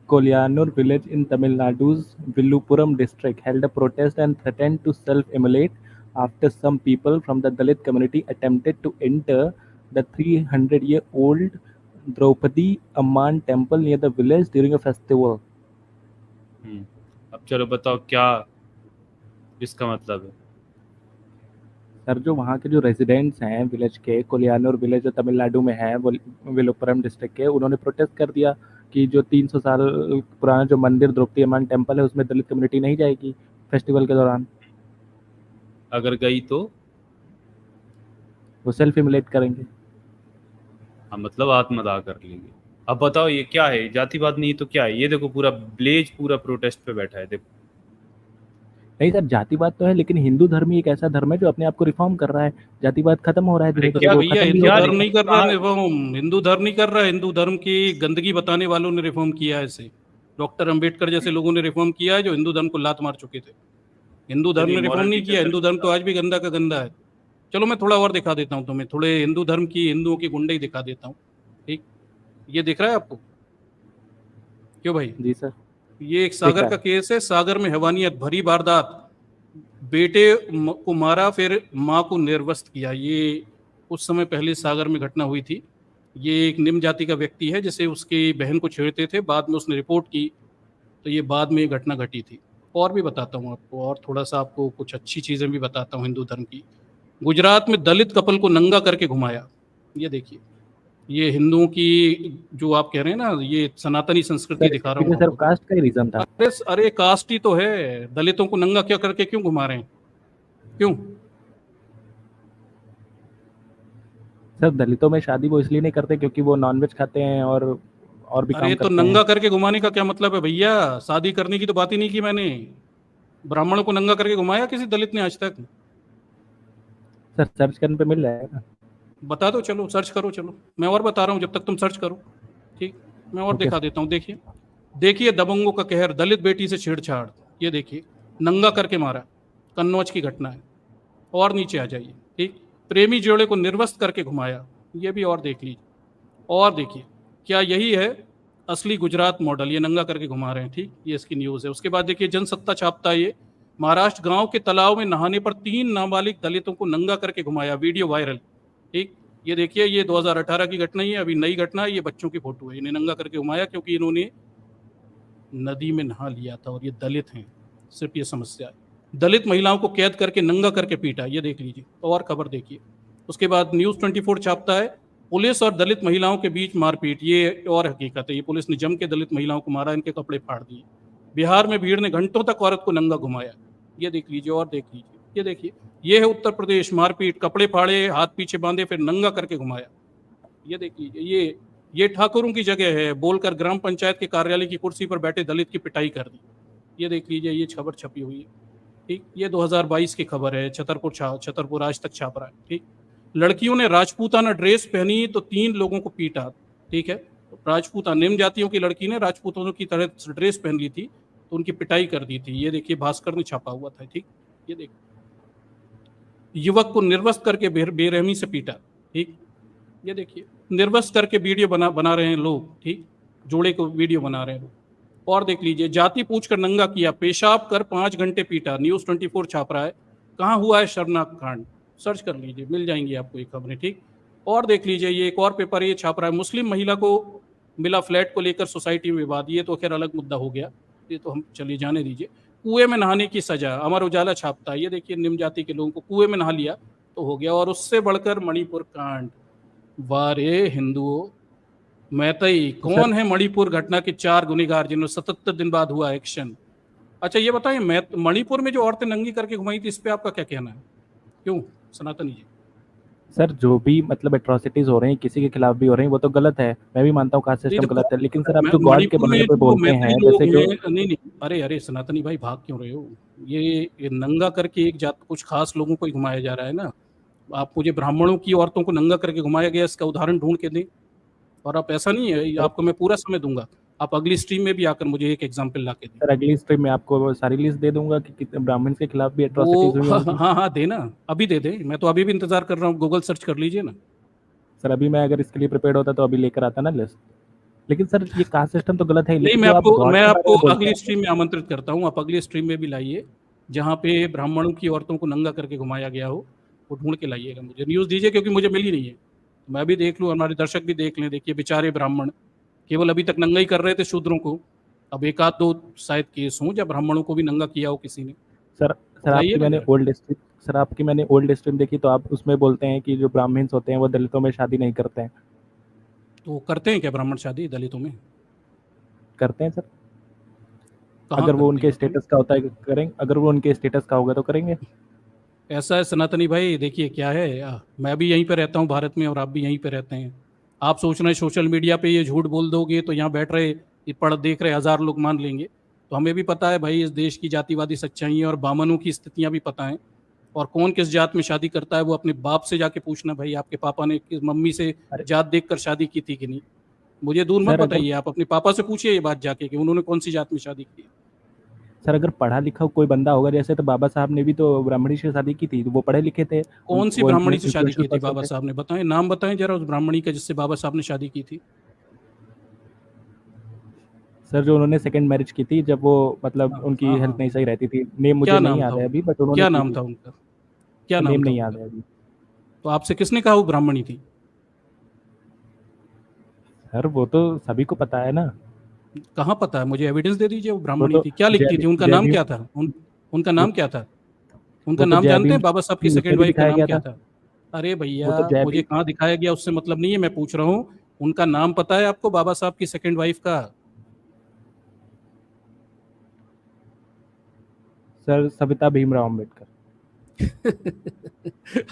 Kolyanur village in Tamil Nadu's Villupuram district held a protest and threatened to self-immolate after some people from the Dalit community attempted to enter the 300-year-old Draupadi Amman temple near the village during a festival. अब चलो बताओ क्या इसका मतलब है। Sir जो वहाँ के जो रेजिडेंट्स हैं विलेज के, कोलियानूर विलेज जो तमिलनाडु में है, विलुपुरम डिस्ट्रिक्ट के, उन्होंने प्रोटेस्ट कर दिया कि जो 300 साल पुराना जो मंदिर द्रौपदी अम्मान टेम्पल है उसमें दलित कम्युनिटी नहीं जाएगी फेस्टिवल के दौरान। अगर गई तो वो सेल्फ इमुलेट करेंगे। हाँ, मतलब आत्मदाह कर लेंगे। अब बताओ ये क्या है, जातिवाद नहीं तो क्या है? ये देखो पूरा ब्लेज पूरा प्रोटेस्ट पे बैठा है, देखो। नहीं सर, जातिवाद तो है, लेकिन हिंदू धर्म ही एक ऐसा धर्म है जो अपने आप को रिफॉर्म कर रहा है। जातिवाद खत्म हो रहा है धीरे धीरे। क्या वो भैया, खत्म भी हिंदू हो रहा धर्म है। नहीं कर रहा रिफॉर्म, हिंदू धर्म नहीं कर रहा, हिंदू धर्म की गंदगी बताने वालों ने रिफॉर्म किया है इसे। डॉक्टर अंबेडकर जैसे लोगों ने रिफॉर्म किया है जो हिंदू धर्म को लात मार चुके थे। हिंदू धर्म ने रिफॉर्म नहीं किया, हिंदू धर्म तो आज भी गंदा का गंदा है। चलो मैं थोड़ा और दिखा देता हूँ तुम्हें, थोड़े हिंदू धर्म की हिंदुओं की गुंडे दिखा देता हूँ। ठीक, ये दिख रहा है आपको? क्यों भाई? जी सर। ये एक सागर का केस है। सागर में हैवानियत भरी वारदात, बेटे को मारा फिर माँ को निर्वस्त किया। ये कुछ समय पहले सागर में घटना हुई थी। ये एक निम्न जाति का व्यक्ति है जिसे उसकी बहन को छेड़ते थे, बाद में उसने रिपोर्ट की तो ये बाद में ये घटना घटी थी। और भी बताता हूँ आपको, और थोड़ा सा आपको कुछ अच्छी चीज़ें भी बताता हूँ हिंदू धर्म की। गुजरात में दलित कपल को नंगा करके घुमाया। ये देखिए, ये हिंदुओं की जो आप कह रहे हैं ना, ये सनातनी संस्कृति दिखा रहा हूँ। सर कास्ट का ही रीजन था। अरे कास्ट ही तो है। दलितों को नंगा क्या करके क्यों घुमा रहे हैं? क्यों सर? दलितों में शादी वो इसलिए नहीं करते क्योंकि वो नॉनवेज खाते हैं और भी काम अरे करते तो हैं। नंगा करके घुमाने का क्या मतलब है भैया? शादी करने की तो बात ही नहीं की मैंने। ब्राह्मणों को नंगा करके घुमाया किसी दलित ने आज तक? सर सर्च करने पे मिल जाएगा। बता दो, चलो सर्च करो। चलो मैं और बता रहा हूँ जब तक तुम सर्च करो। ठीक, मैं और दिखा देता हूँ। देखिए दबंगों का कहर, दलित बेटी से छेड़छाड़। ये देखिए, नंगा करके मारा, कन्नौज की घटना है। और नीचे आ जाइए। ठीक, प्रेमी जोड़े को निर्वस्त करके घुमाया। ये भी और देख लीजिए। और देखिए, क्या यही है असली गुजरात मॉडल? ये नंगा करके घुमा रहे हैं। ठीक, ये इसकी न्यूज़ है। उसके बाद देखिए, जनसत्ता छापता है ये, महाराष्ट्र गांव के तालाब में नहाने पर 3 नाबालिग दलितों को नंगा करके घुमाया, वीडियो वायरल। ठीक, ये देखिए, ये 2018 की घटना ही है, अभी नई घटना है। ये बच्चों की फोटो है। इन्हें नंगा करके घुमाया क्योंकि इन्होंने नदी में नहा लिया था और ये दलित हैं। सिर्फ ये समस्या है। दलित महिलाओं को कैद करके नंगा करके पीटा। ये देख लीजिए, और खबर देखिए। उसके बाद न्यूज़ 24 छापता है, पुलिस और दलित महिलाओं के बीच मारपीट। ये और हकीकत है, ये पुलिस ने जम के दलित महिलाओं को मारा, इनके कपड़े फाड़ दिए। बिहार में भीड़ ने घंटों तक औरत को नंगा घुमाया। ये देख लीजिए, और देख लीजिए। ये देखिए, ये है उत्तर प्रदेश, मारपीट, कपड़े फाड़े, हाथ पीछे बांधे, फिर नंगा करके घुमाया। ये देख लीजिए, ये ठाकुरों की जगह है, बोलकर ग्राम पंचायत के कार्यालय की कुर्सी पर बैठे दलित की पिटाई कर दी। ये देख लीजिए, ये खबर छपी हुई है। ठीक, ये 2022 की खबर है, छतरपुर आज तक छाप रहा है। ठीक, लड़कियों ने राजपूताना ड्रेस पहनी तो 3 लोगों को पीटा। ठीक है, राजपूता निम्न जातियों की लड़की ने राजपूतों की तरह ड्रेस पहन ली थी तो उनकी पिटाई कर दी थी। ये देखिए, भास्कर ने छापा हुआ था। ठीक, ये देखिए, युवक को निर्वस्त करके बेरहमी से पीटा। ठीक, ये देखिए, निर्वस्त करके वीडियो बना रहे हैं लोग। ठीक, जोड़े को वीडियो बना रहे हैं लोग। और देख लीजिए, जाति पूछकर नंगा किया, पेशाब कर 5 घंटे पीटा। न्यूज़ 24 छाप रहा है। कहाँ हुआ है शर्मनाक कांड? सर्च कर लीजिए, मिल जाएंगी आपको ये खबरें। ठीक, और देख लीजिए, ये एक और पेपर ये छाप रहा है, मुस्लिम महिला को मिला फ्लैट को लेकर सोसाइटी में विवाद। ये तो खैर अलग मुद्दा हो गया, ये तो हम चलिए जाने दीजिए। कुएं में नहाने की सजा, अमर उजाला छापता है। ये देखिए, निम्न जाति के लोगों को कुएं में नहा लिया तो हो गया। और उससे बढ़कर मणिपुर कांड। वारे हिंदुओं, मैतई कौन है मणिपुर घटना के 4 गुनहगार जिन्होंने 77 दिन बाद हुआ एक्शन? अच्छा ये बताइए, मणिपुर में जो औरतें नंगी करके घुमाई थी, इस पे आपका क्या कहना है? क्यों सनातनी जी? सर जो भी मतलब एट्रोसिटीज हो रही हैं, किसी के खिलाफ भी हो रही हैं, वो तो गलत है। मैं भी मानता हूँ कास्ट सिस्टम गलत है, लेकिन सर आप जो गॉड के बंदे पे बोलते हैं, जैसे जो नहीं, अरे सनातनी भाई, भाग क्यों रहे हो? ये नंगा करके एक जात कुछ खास लोगों को ही घुमाया जा रहा है ना। आप मुझे ब्राह्मणों की औरतों को नंगा करके घुमाया गया, इसका उदाहरण ढूंढ के दें। और आप ऐसा नहीं है, आपको मैं पूरा समय दूंगा। आप अगली स्ट्रीम में भी आकर मुझे एक एग्जाम्पल ला के दें। सर अगली स्ट्रीम में आपको वो सारी लिस्ट दे दूंगा कि कितने ब्राह्मण के खिलाफ भी एट्रोसिटीज हुई वो होंगी। हाँ हाँ देना, अभी दे दे, मैं तो अभी भी इंतजार कर रहा हूँ, गूगल सर्च कर लीजिए ना। सर अभी मैं अगर इसके लिए प्रिपेयर होता तो अभी लेकर आता ना लिस्ट। लेकिन सर ये कास्ट सिस्टम तो गलत है। नहीं, लेकिन मैं जो आप आपको God मैं के बारे आपको में बोलते अगली हैं, स्ट्रीम में आमंत्रित करता हूँ, आप अगली स्ट्रीम में भी लाइए जहाँ पे ब्राह्मणों की औरतों को नंगा करके घुमाया गया हो, वो ढूंढ के लाइएगा, मुझे न्यूज़ दीजिए, क्योंकि मुझे मिली नहीं है। मैं भी देख लूँ, हमारे दर्शक भी देख लें। देखिए बेचारे ब्राह्मण केवल अभी तक नंगा ही कर रहे थे शूद्रों को, अब एक आध दो शायद केस हों जब ब्राह्मणों को भी नंगा किया हो किसी ने। सर बताइए आपकी ना मैंने जरा। ओल्ड स्ट्रीम सर आपकी मैंने ओल्ड स्ट्रीम देखी तो आप उसमें बोलते हैं कि जो ब्राह्मण्स होते हैं वो दलितों में शादी नहीं करते हैं। तो करते हैं क्या ब्राह्मण शादी दलितों में? करते हैं सर। कहाँ अगर वो करते उनके हैं बताइए? स्टेटस का होता है करेंगे, अगर वो उनके स्टेटस का होगा तो करेंगे। ऐसा है सनातनी भाई, देखिए क्या है, मैं भी यहीं पे रहता हूँ भारत में और आप भी यहीं पे रहते हैं। आप सोच रहे हैं सोशल मीडिया पे ये झूठ बोल दोगे तो यहाँ बैठ रहे ये पढ़ देख रहे 1000 लोग मान लेंगे। तो हमें भी पता है भाई इस देश की जातिवादी सच्चाई और बामनों की स्थितियाँ भी पता हैं। और कौन किस जात में शादी करता है वो अपने बाप से जाके पूछना भाई, आपके पापा ने किस मम्मी से अरे जात देख कर शादी की थी कि नहीं। मुझे दूर मत सर अगर बताइए, आप अपने पापा से पूछिए ये बात जाके कि उन्होंने कौन सी जात में शादी की। सर अगर पढ़ा लिखा कोई बंदा होगा, जैसे तो बाबा साहब ने भी तो ब्राह्मणी से शादी की थी, तो वो पढ़े लिखे थे। कौन सी वो ब्राह्मणी से शादी influential की थी person बाबा थे। साहब ने, बताएं नाम बताएं जरा उस ब्राह्मणी का जिससे बाबा साहब ने शादी की थी। सर जो उन्होंने सेकंड मैरिज की थी, जब वो मतलब हाँ उनकी हाँ हेल्थ हाँ। नहीं सही रहती थी। नेम मुझे क्या नहीं नाम था याद है उनका? अभी, बट उन्होंने क्या की नाम थी। था उनका? क्या नाम नेम था नहीं याद उनका? है अभी। तो आपसे किसने कहा वो ब्राह्मणी थी? सर वो तो सभी को पता है ना। कहाँ पता है, मुझे एविडेंस दे दीजिए वो वो ब्राह्मणी तो थी, क्या लिखती थी, उनका जय नाम भीम क्या था? उनका वो नाम क्या था? उनका वो तो नाम जय जानते भीम हैं बाबा साहब की उसमें सेकंड भी वाइफ का दिखाया नाम गया क्या था। था? अरे वो भैया तो जय मुझे भीम कहाँ दिखाया गया उससे मतलब नहीं है, मैं पूछ रहा हूँ उनका नाम पता है आपको बाबा साहब की सेकंड वाइफ का? सर सविता भीमराव अम्बेडकर।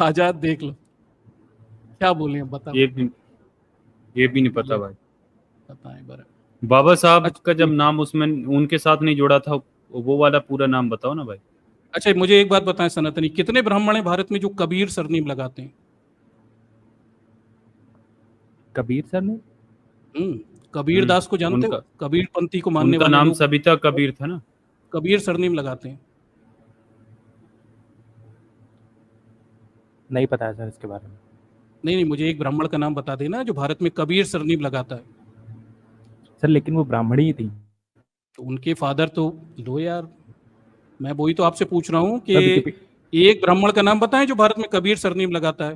आजाद देख लो, क्या बोले अब बताओ। ये भी नहीं पता ये भाई। बताएं बरा। बाबा साहब अच्छा का जब ठीक। नाम उसमें उनके साथ नहीं जोड़ा था, वो वाला पूरा नाम बताओ ना भाई। अच्छा मुझे एक बात बताएं सनातनी, कितने ब्राह्मण हैं भारत में जो कबीर सरनेम लगाते हैं? कबीर सर ने। कबीर दास को जानते हो? उनका कबीर पंथी को मानने उनका वाले नाम लोग सविता कबीर था ना। कबीर सरनेम लगाते हैं। नहीं पता है सर इसके बारे में। नहीं नहीं, मुझे एक ब्राह्मण का नाम बता देना जो भारत में कबीर सरनेम लगाता है। सर लेकिन वो ब्राह्मणी ही थी। तो उनके फादर तो लो यार, मैं वही तो आपसे पूछ रहा हूँ कि सर एक ब्राह्मण का नाम बताएं जो भारत में कबीर सरनेम लगाता है।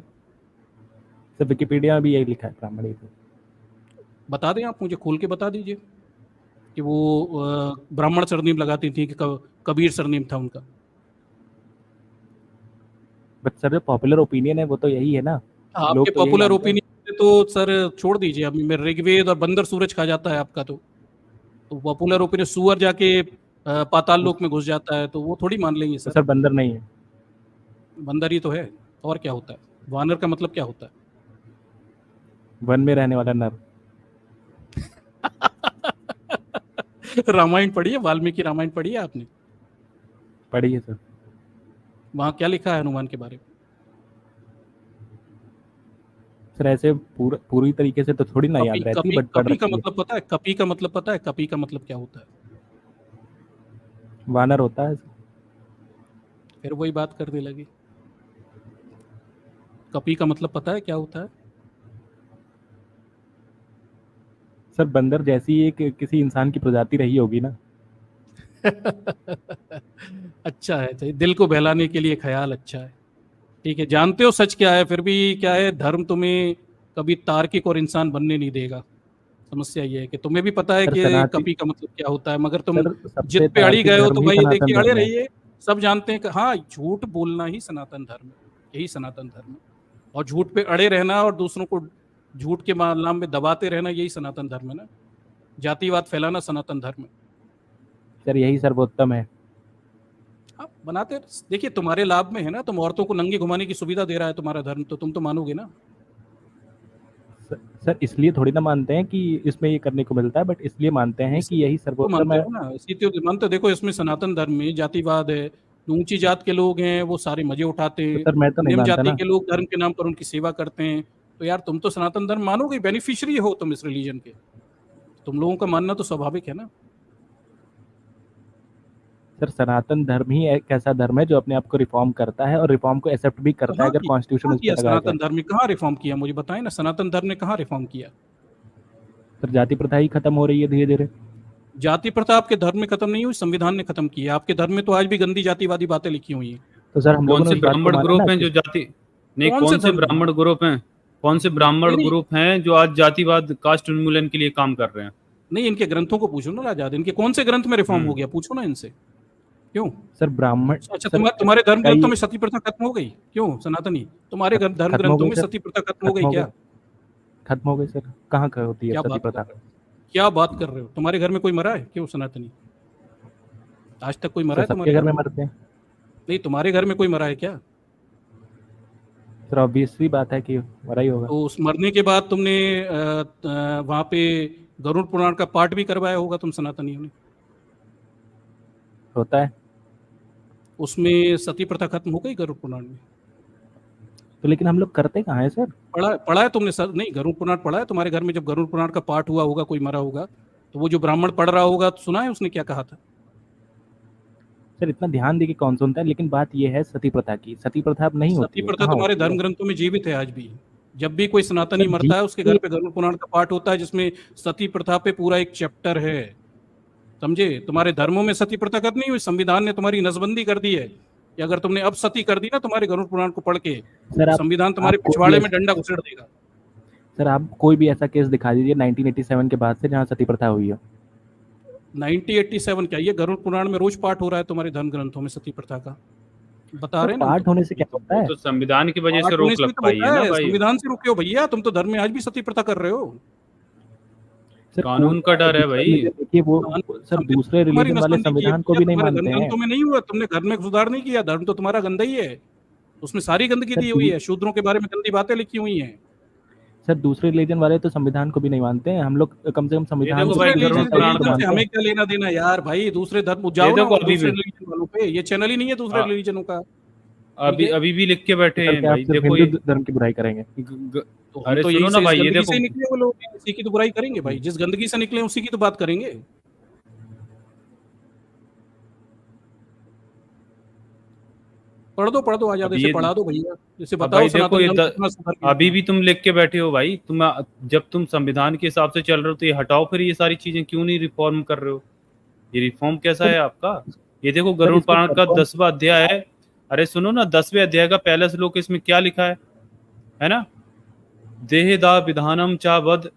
सर विकिपीडिया में भी यही लिखा है, ब्राह्मणी थी। बता दें आप मुझे, खोल के बता दीजिए कि वो ब्राह्मण सरनेम लगाती थी कि कबीर सरनेम था उनका। बट सर जो पॉपुलर ओपिनियन है वो तो यही है ना। आपके लोग तो यही पॉपुलर मानते हैं। ओपिनियन तो सर छोड़ दीजिए, अभी मैं ऋग्वेद और बंदर सूरज खा जाता है आपका, तो पॉपुलर ओपिनियन सुअर जाके पाताल लोक में घुस जाता है तो वो थोड़ी मान लेंगे तो सर। सर बंदर नहीं है। बंदर ही तो है, और क्या होता है? वानर का मतलब क्या होता है? वन में रहने वाला नर। रामायण पढ़ी है, वाल्मीकि रामायण पढ़ी है आपने? पढ़ी है सर। वहां क्या लिखा है हनुमान के बारे में? सर ऐसे पूरी तरीके से तो थोड़ी ना कपी याद रहती, कपी बट पढ़ कपी का रखी है। मतलब पता है? कपी का मतलब पता है? कपी का मतलब क्या होता है? वानर होता है। फिर वही बात करने लगी। कपी का मतलब पता है क्या होता है? सर बंदर जैसी एक किसी इंसान की प्रजाति रही होगी ना। अच्छा है, तो दिल को बहलाने के लिए ख्याल अच्छा है। ठीक है, जानते हो सच क्या है, फिर भी क्या है, धर्म तुम्हें कभी तार्किक और इंसान बनने नहीं देगा। समस्या ये है कि तुम्हें भी पता है सर कि सनातन कपी का मतलब क्या होता है, मगर तुम सर सबसे जिद पे अड़ी तार्किक गए हो धर्म तो ही भाई सनातन देखिए अड़े धर्म है। रहिए। सब जानते हैं कि हाँ, झूठ बोलना ही सनातन धर्म है, यही सनातन धर्म है। और झूठ पे अड़े रहना और दूसरों को झूठ के नाम में दबाते रहना, यही सनातन धर्म है ना। जातिवाद फैलाना सनातन धर्म है। सर यही सर्वोत्तम है। हाँ, बनाते देखिए, तुम्हारे लाभ में है ना, तुम औरतों को नंगी घुमाने की सुविधा दे रहा है तुम्हारा धर्म, तो तुम तो मानोगे ना। सर इसलिए थोड़ी ना मानते हैं कि इसमें ये करने को मिलता है, बट इसलिए मानते हैं कि यही तो सर्वोत्तम मानते है। हो ना, इसी तो मानते हो। देखो इसमें सनातन धर्म में जातिवाद है, जो ऊंची जात के लोग हैं वो सारे मजे उठाते तो हैं, सर मैं तो नहीं निम्न मानता जाति ना। के लोग धर्म के नाम पर उनकी सेवा करते हैं। तो यार तुम तो सनातन धर्म मानोगे, बेनिफिशियरी हो तुम इस रिलीजन के। तुम लोगों का मानना तो स्वाभाविक है ना। सर सनातन धर्म ही एक ऐसा धर्म है जो अपने आप को रिफॉर्म करता है और रिफॉर्म को एक्सेप्ट भी करता है कहाँ अगर कॉन्स्टिट्यूशन कहाँ उस किया पर लगाया सनातन जाए। धर्म ने, कहाँ रिफॉर्म किया, मुझे बताएं ना, सनातन धर्म ने कहाँ रिफॉर्म किया? सर जाति प्रथा ही खत्म हो रही है धीरे धीरे। जाति प्रथा आपके धर्म में खत्म नहीं हुई, संविधान ने खत्म किया। आपके धर्म में तो आज भी गंदी जातिवादी बातें लिखी हुई हैं। तो सर हम लोगों कौन ने से उस बात को ब्राह्मण माना ग्रुप ना हैं जो कि जाति नहीं, कौन कौन से से धर्म ब्राह्मण ग्रुप हैं, कौन से ब्राह्मण नहीं, ग्रुप हैं जो आज जातिवाद कास्ट उन्मूलन के लिए काम कर रहे हैं? नहीं, इनके ग्रंथों को पूछो ना आजाद, इनके कौन से ग्रंथ में रिफॉर्म हो गया, पूछो ना इनसे। क्यों? सर ब्राह्मण अच्छा, सर तुम्हारे धर्म कई ग्रंथों में सती प्रथा खत्म हो गई? क्यों सनातनी, तुम्हारे धर्म खत्म हो ग्रंथों गई में सर, सती प्रथा खत्म हो खत्म गई हो क्या? गई, खत्म हो गई सर। कहाँ का होती है क्या सती बात कर प्रथा? रहे हो, क्या बात कर रहे हो? तुम्हारे घर में कोई मरा है क्यों सनातनी? आज तक कोई मरा सर है सबके तुम्हारे घर घर में में? मरते हैं नहीं, तुम्हारे घर में कोई मरा है क्या? सर, ऑब्वियसली बात है कि मरा ही होगा। तो उस मरने के बाद तुमने वहां पे गरुड़ पुराण का पाठ भी करवाया होगा तुम सनातनियों ने, होता है उसमें सती प्रथा खत्म हो गई गरुड़ पुराण में? तो, लेकिन हम लोग करते कहाँ है सर? पढ़ा है तुमने सर? नहीं, गरुड़ पुराण पढ़ा है तुम्हारे घर में? जब गरुड़ पुराण का पाठ हुआ होगा, कोई मरा होगा, तो वो जो ब्राह्मण पढ़ रहा होगा तो सुना है उसने क्या कहा था? सर इतना ध्यान दे के कौन सुनता है, लेकिन बात ये है सती प्रथा की। सती प्रथा अब नहीं होती सती है, प्रथा कहाँ तुम्हारे होती है? धर्म ग्रंथों में जीवित है आज भी। जब भी कोई सनातनी सर मरता है उसके घर जी पे गरुड़ पुराण का पाठ होता है, जिसमें सती प्रथा पे पूरा एक चैप्टर है, समझे? तुम्हारे धर्मों में सती प्रथा खत्म नहीं हुई, संविधान ने तुम्हारी नसबंदी कर दी है कि अगर तुमने अब सती कर दी ना तुम्हारे गरुड़ पुराण को पढ़ के, सर आप संविधान तुम्हारे कोई भी पिछवाड़े में ऐसा डंडा घुसेड़ देगा। सर आप कोई भी ऐसा केस दिखा दीजिए 1987 के बाद से जहाँ सती प्रथा हुई हो। 1987 क्या, ये गरुड़ पुराण में रोज पाठ हो रहा है तुम्हारे धर्म ग्रंथों में सती प्रथा का, बता सर रहे हैं ना हम पाठ होने से क्या होता वो है? तो संविधान की वजह पाठ से होने रोक से भी लग तो पाई होता है ना है, भाई। संविधान से रुके हो भैया, तुम तो धर्म में आज भी सती प्रथा कर रहे हो। सर कानून का डर है दूसरे भाई। religion देखिए वो सर दूसरे तुम्हारी रिलीजन वाले नसबंदी की है संविधान को भैया, भी नहीं तुम्हारे धर्म मानते हैं। ग्रंथों में नहीं हुआ, तुमने घर में सुधार नहीं किया, धर्म तो तुम्हारा गंदा ही है, उसमें सारी गंदगी सर दी हुई है, शूद्रों के बारे में गंदी बातें लिखी हुई हैं। सर दूसरे रिलीजन वाले तो संविधान को भी नहीं मानते हैं। हम लोग कम से कम संविधान देखो को भाई, दूसरे गरुड़ रिलीजन पुराण तो का से मानते हमें हैं। क्या लेना देना यार भाई, दूसरे धर्म जाओ ना देखो अभी दूसरे भी रिलीजन वालों पे, ये चैनल ही नहीं है दूसरे हाँ। रिलीजनों का। अभी अभी भी लिख के बैठे सर हैं क्या आप भाई। सिर्फ देखो हिंदू ये धर्म की बुराई करेंगे? तो हम अरे तो सुनो यही ना से भाई, इस ये गंदगी देखो से ही निकले वो लोग, इसी की तो बुराई करेंगे भाई, जिस गंदगी से निकले उसी की तो बात करेंगे। पढ़ दो आजाद, अब इसे ये पढ़ा दो भैया, इसे अब बताओ भाई देखो सनातन ये धर्म कितना सुधर गया। अभी भी तुम लिख के बैठे हो भाई। जब तुम संविधान के हिसाब से चल रहे हो तो ये हटाओ, फिर ये सारी चीजें क्यों नहीं रिफॉर्म कर रहे हो? ये रिफॉर्म कैसा है आपका? ये देखो गरुड़ इसको पुराण का परफॉर्म 10वां अध्याय है। अरे सुनो ना, 10वें अध्याय का पहला श्लोक इसमें क्या लिखा है ना? देहदा विधानम चा वद।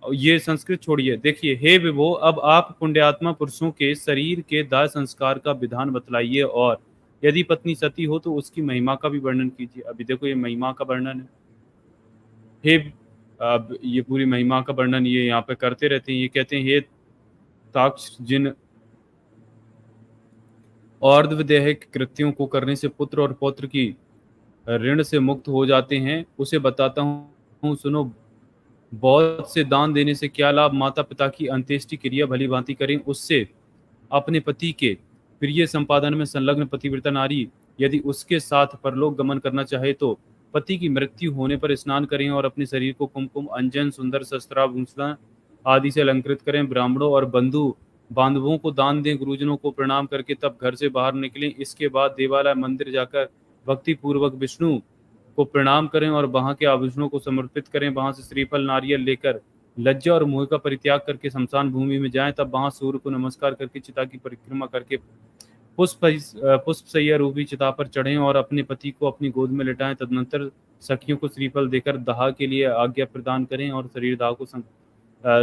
ये संस्कृत छोड़िए, देखिए, हे विभो, अब आप पुण्यात्मा पुरुषों के शरीर के दाह संस्कार का विधान बतलाइए, और यदि पत्नी सती हो तो उसकी महिमा का भी वर्णन कीजिए। अभी देखो ये महिमा का वर्णन है। हे अब ये पूरी महिमा का वर्णन ये यहाँ पे करते रहते हैं। ये कहते हैं, हे ताक्ष, जिन अर्धवैदेहिक कृत्यों को करने से पुत्र और पौत्र की ऋण से मुक्त हो जाते हैं, उसे बताता हूँ, सुनो। बहुत से दान देने से क्या लाभ? माता पिता की अंत्येष्टि क्रिया भली भांति करें, उससे अपने पति के प्रिय संपादन में संलग्न पतिव्रता नारी यदि उसके साथ परलोक गमन करना चाहे तो पति की मृत्यु होने पर स्नान करें और अपने शरीर को कुमकुम, अंजन, सुंदर शस्त्राभूषण आदि से अलंकृत करें। ब्राह्मणों और बंधु बांधवों को दान दें, गुरुजनों को प्रणाम करके तब घर से बाहर निकलें। इसके बाद देवालय मंदिर जाकर भक्ति पूर्वक विष्णु को प्रणाम करें और वहां के आभूषणों को समर्पित करें। वहां से श्रीफल नारियल लेकर लज्जा और मोह का परित्याग करके शमशान भूमि में जाएं। तब वहां सूर्य को नमस्कार करके चिता की परिक्रमा करके पुष्प सैया रूपी चिता पर चढ़ें और अपने पति को अपनी गोद में लिटाएं। तदनंतर सखियों को श्रीफल देकर दाह के लिए आज्ञा प्रदान करें और शरीर